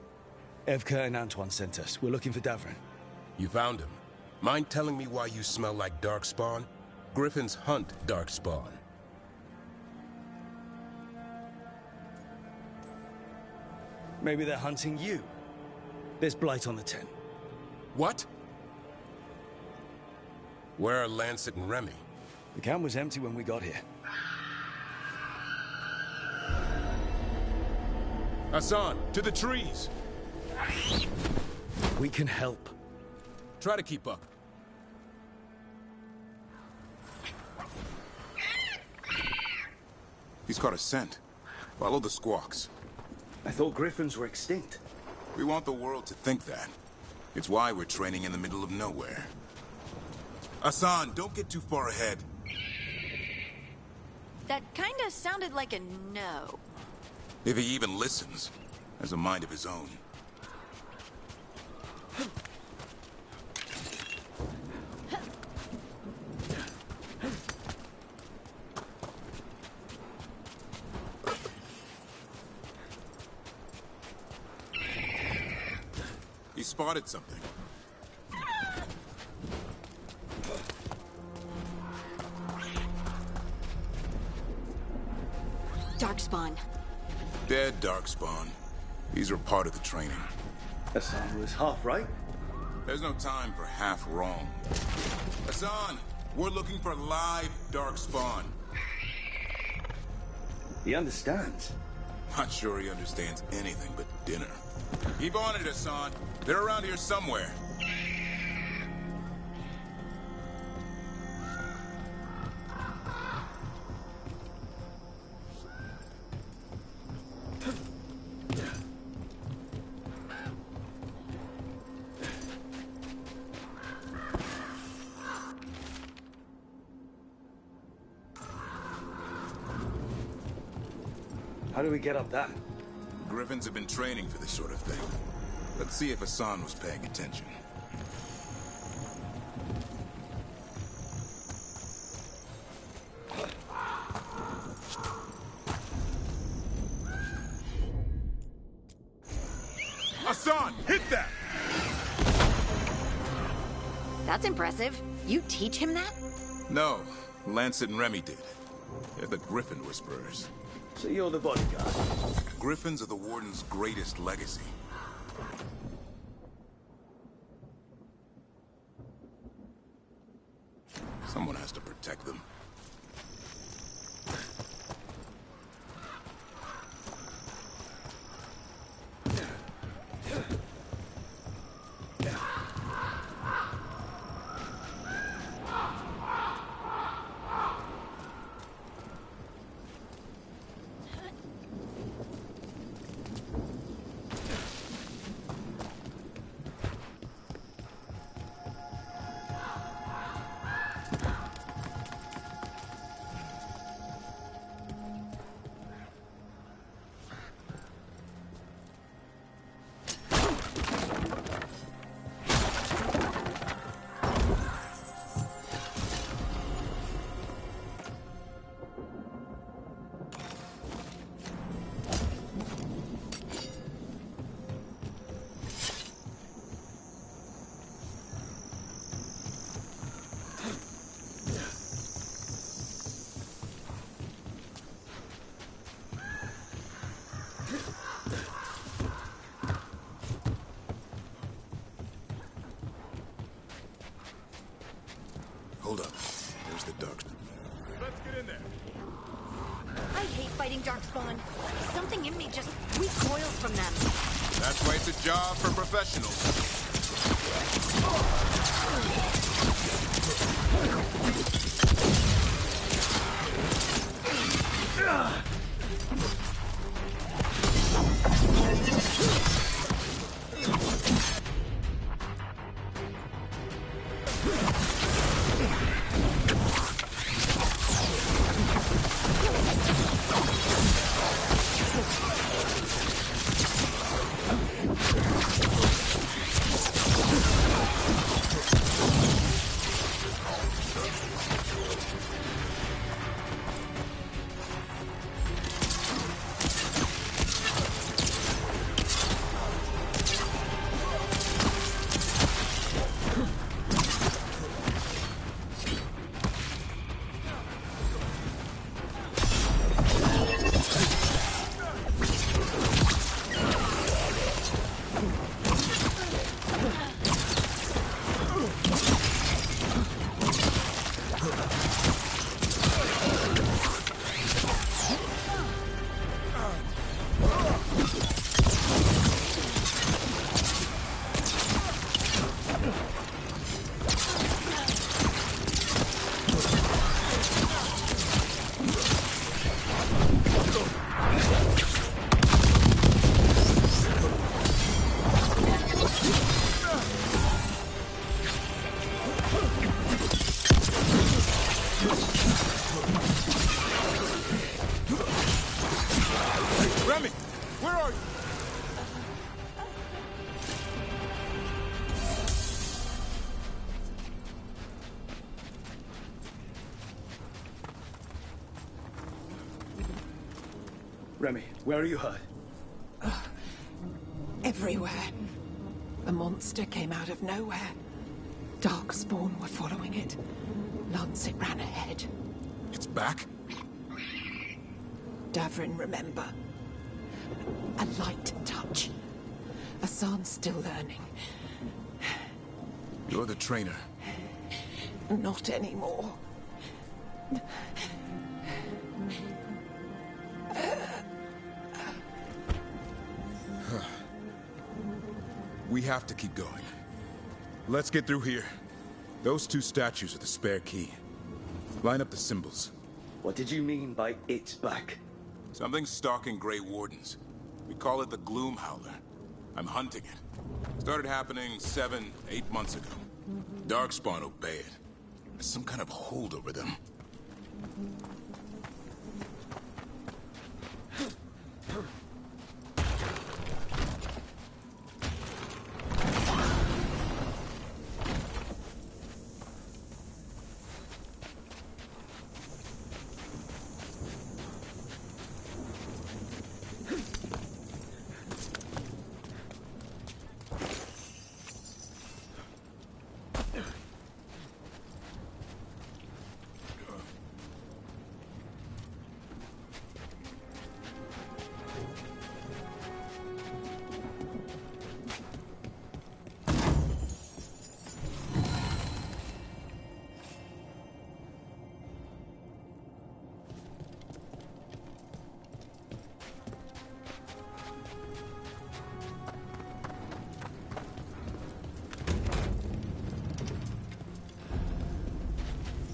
Evka and Antoine sent us. We're looking for Davrin. You found him. Mind telling me why you smell like Darkspawn? Griffins hunt Darkspawn. Maybe they're hunting you. There's Blight on the tent. What? Where are Lancet and Remy? The camp was empty when we got here. Hassan, to the trees! We can help. Try to keep up. He's caught a scent. Follow the squawks. I thought griffins were extinct. We want the world to think that. It's why we're training in the middle of nowhere. Hassan, don't get too far ahead. That kinda sounded like a no. If he even listens, has a mind of his own. He spotted something. Darkspawn. Dead Darkspawn. These are part of the training. Hassan was half right. There's no time for half wrong. Hassan, we're looking for live Darkspawn. He understands. Not sure he understands anything but dinner. Keep on it, Hassan. They're around here somewhere. How do we get up that? Griffins have been training for this sort of thing. Let's see if Hassan was paying attention. Hassan, hit that! That's impressive. You teach him that? No, Lancet and Remy did. They're the Griffin Whisperers. So you're the bodyguard? Griffins are the Warden's greatest legacy. Someone has to protect them. Hold up. There's the Dark. Let's get in there. I hate fighting Darkspawn. Something in me just recoils from them. That's why it's a job for professionals. Remy, where are you? Remy, where are you hurt? Everywhere. The monster came out of nowhere. Darkspawn were following it. Lancet ran ahead. It's back? Davrin, remember. A light touch. Hassan's still learning. You're the trainer. Not anymore. We have to keep going. Let's get through here. Those two statues are the spare key. Line up the symbols. What did you mean by it's back? Something's stalking Grey Wardens. We call it the Gloom Howler. I'm hunting it. Started happening 7, 8 months ago. Darkspawn obey it. There's some kind of hold over them.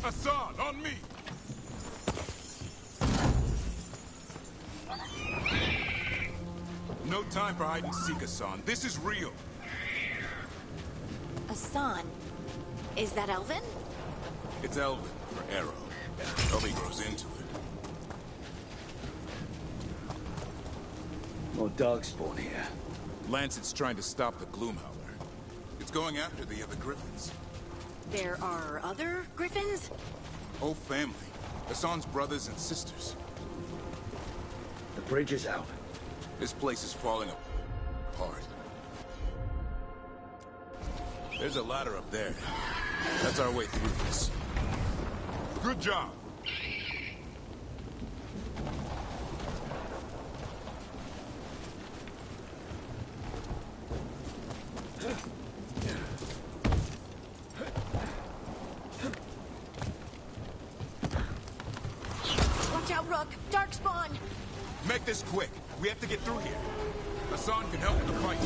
Hassan, on me! No time for hide and seek, Hassan. This is real. Hassan? Is that Elvin? It's Elvin, for Arrow. Probably grows into it. More Darkspawn here. Lancet's trying to stop the Gloom Howler. It's going after the other Griffins. There are other Griffins? Whole family. Hassan's brothers and sisters. The bridge is out. This place is falling apart. There's a ladder up there. That's our way through this. Good job! Watch out, Rook! Darkspawn! Make this quick. We have to get through here. Hassan can help with the fight.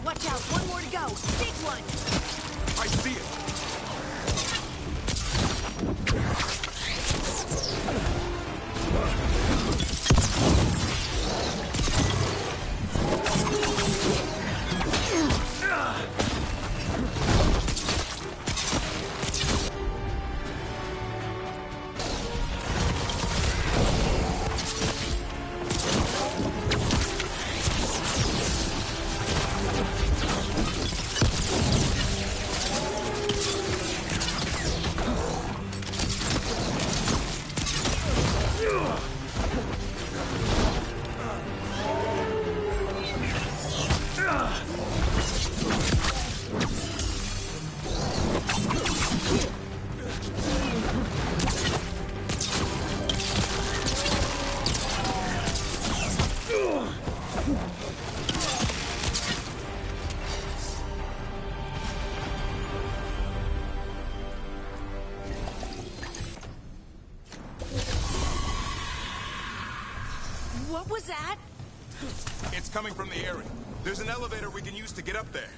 Watch out, one more to go. Big one! I see it. What was that? It's coming from the area. There's an elevator we can use to get up there.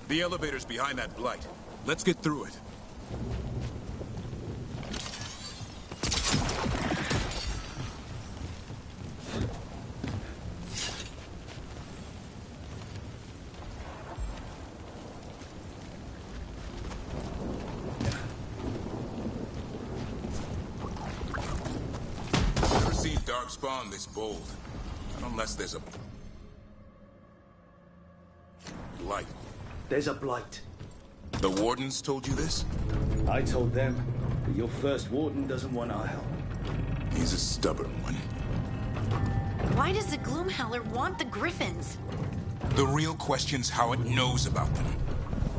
The elevator's behind that blight. Let's get through it. Never seen Darkspawn this bold. Not unless there's a blight. There's a blight. The Wardens told you this? I told them, but your first Warden doesn't want our help. He's a stubborn one. Why does the Gloomhowler want the Griffins? The real question's how it knows about them.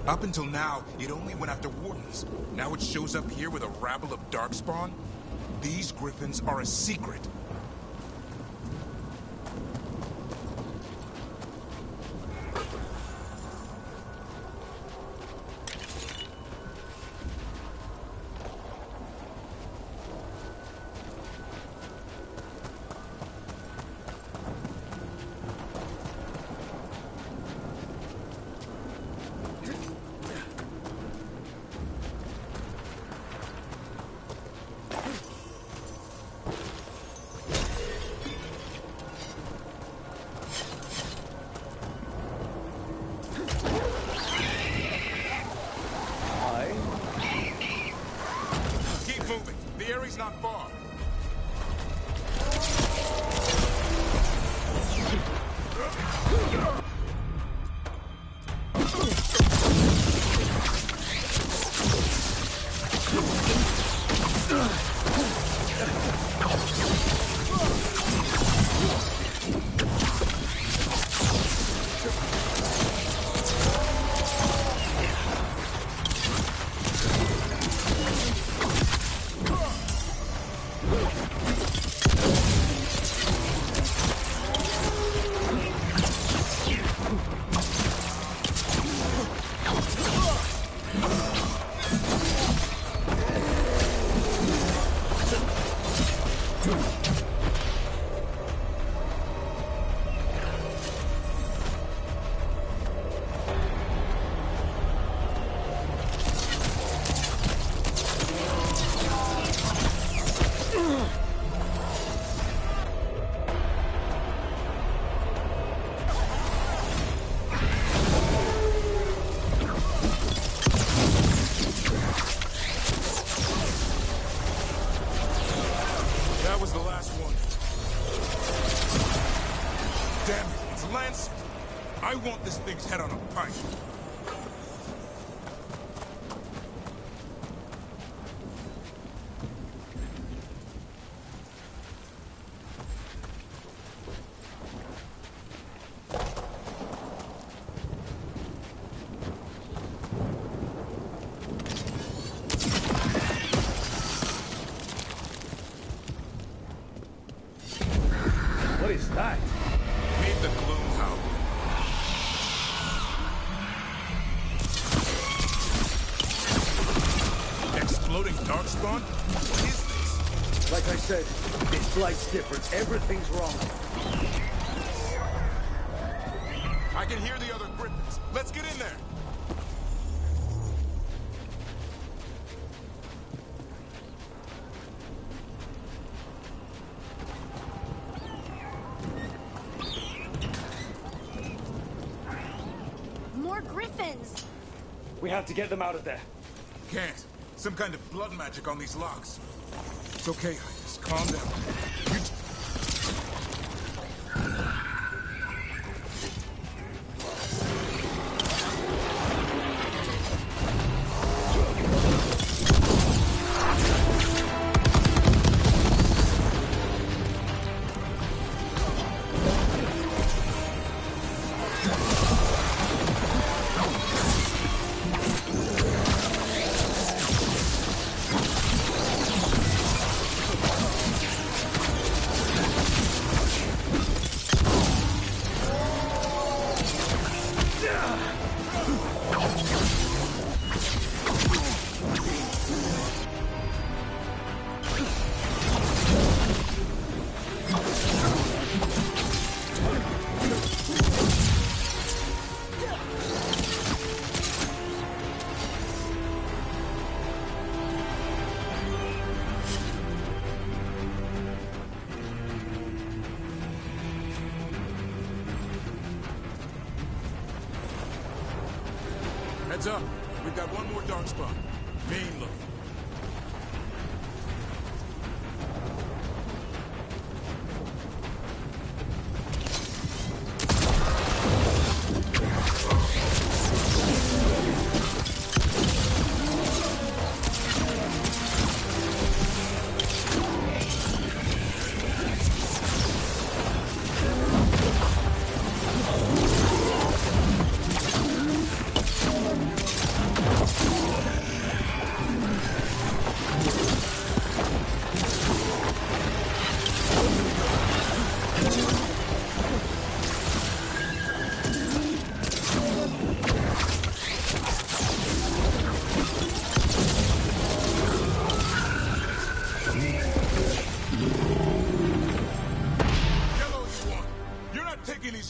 Up until now, it only went after Wardens. Now it shows up here with a rabble of Darkspawn? These Griffins are a secret. Not far. I want this thing's head on a pike. What is that? Meet the Gloomhowler. Exploding Darkspawn? What is this? Like I said, this blight's different. Everything's wrong. I can hear the other Griffins. Let's get in there. More Griffins! We have to get them out of there. Can't. Some kind of blood magic on these locks. It's okay, just calm down. Heads up. We've got one more darkspawn. Main look.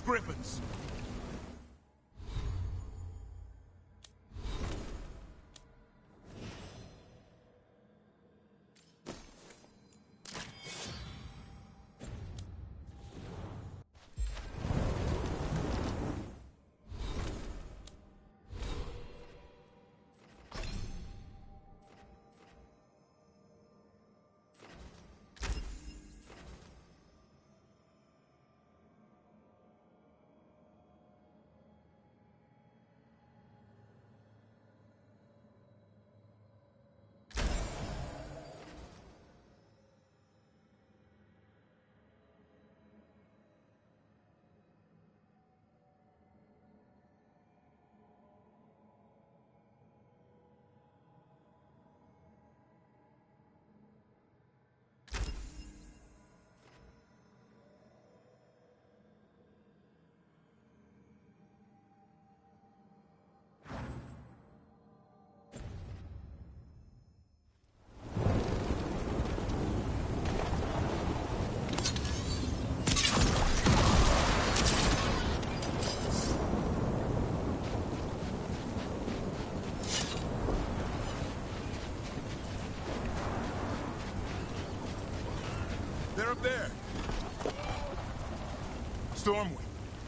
Griffins. They're up there. Stormwind,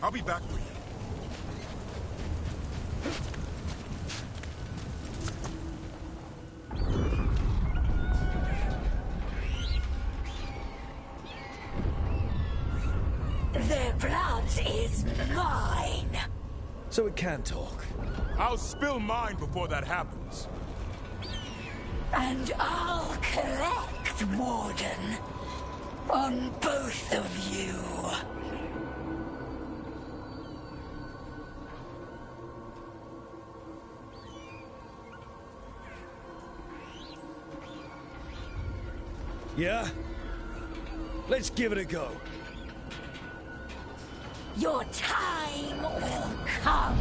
I'll be back for you. Their blood is mine. So it can talk. I'll spill mine before that happens. And I'll collect, Warden. On both of you. Yeah? Let's give it a go. Your time will come.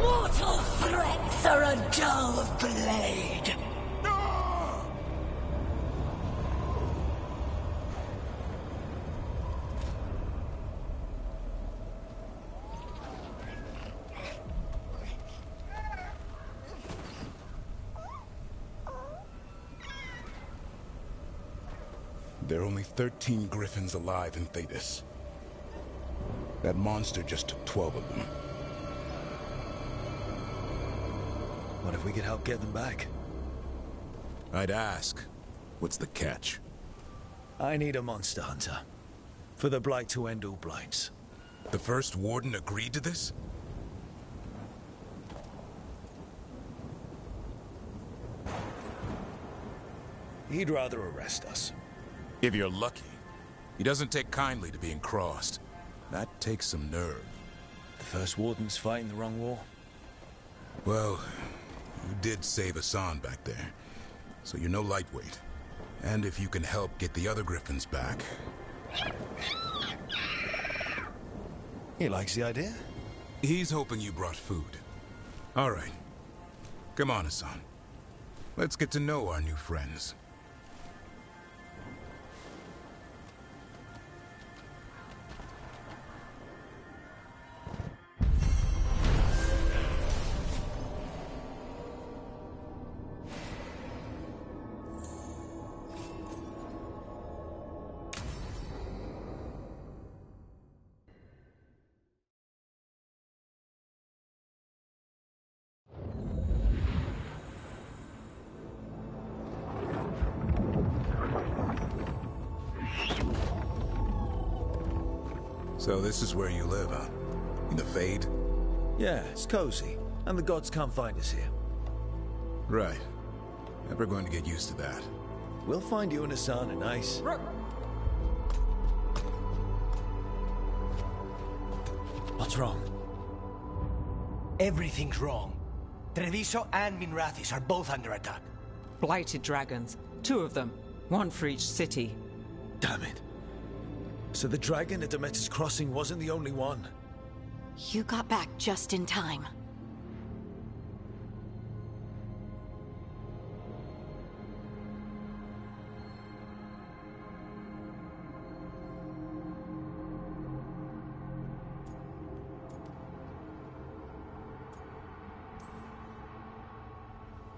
Mortal threats are a dull blade. There are only 13 Griffins alive in Thetis. That monster just took 12 of them. What if we could help get them back? I'd ask. What's the catch? I need a monster hunter. For the Blight to end all blights. The first Warden agreed to this? He'd rather arrest us. If you're lucky. He doesn't take kindly to being crossed. That takes some nerve. The first Warden's fighting the wrong war? Well, you did save Hassan back there, so you're no lightweight. And if you can help get the other Griffins back... He likes the idea? He's hoping you brought food. All right. Come on, Hassan. Let's get to know our new friends. So this is where you live, huh? In the Fade? Yeah, it's cozy. And the gods can't find us here. Right. Never going to get used to that. We'll find you and Hassan a nice... What's wrong? Everything's wrong. Treviso and Minrathis are both under attack. Blighted dragons. 2 of them. 1 for each city. Damn it. So the dragon at Demeter's Crossing wasn't the only one. You got back just in time.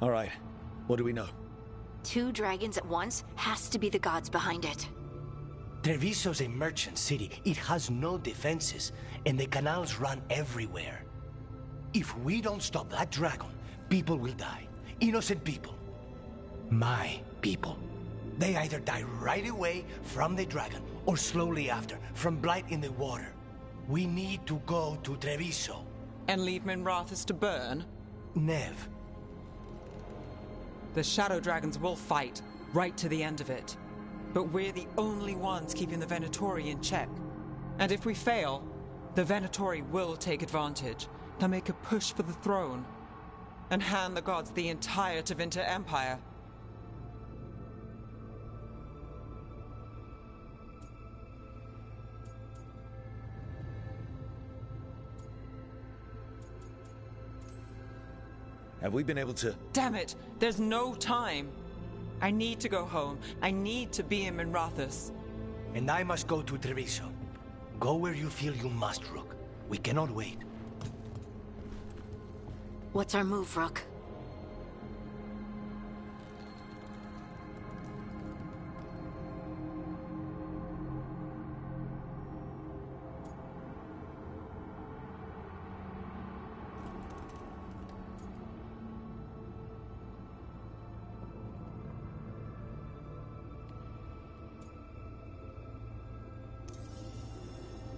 All right. What do we know? 2 dragons at once has to be the gods behind it. Treviso's a merchant city. It has no defenses, and the canals run everywhere. If we don't stop that dragon, people will die. Innocent people. My people. They either die right away from the dragon, or slowly after, from blight in the water. We need to go to Treviso. And leave Minrathis to burn? Nev. The Shadow Dragons will fight, right to the end of it. But we're the only ones keeping the Venatori in check. And if we fail, the Venatori will take advantage. They'll make a push for the throne. And hand the gods the entire Tevinter Empire. Have we been able to... Damn it! There's no time! I need to go home. I need to be in Minrathis. And I must go to Treviso. Go where you feel you must, Rook. We cannot wait. What's our move, Rook?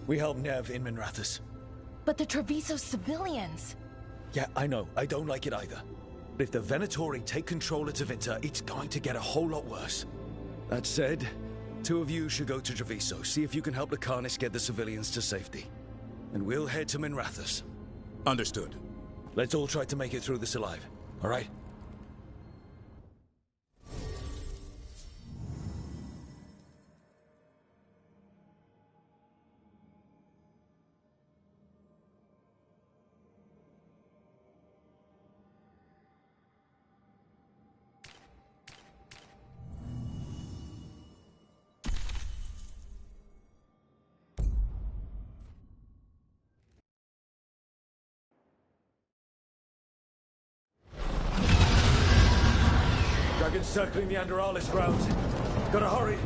We help Nev in Minrathis. But the Treviso civilians... Yeah, I know. I don't like it either. But if the Venatori take control of Tevinter, it's going to get a whole lot worse. That said, 2 of you should go to Treviso, see if you can help Lucanis get the civilians to safety. And we'll head to Minrathis. Understood. Let's all try to make it through this alive, all right? Dragons circling the Anderalis grounds. Gotta hurry.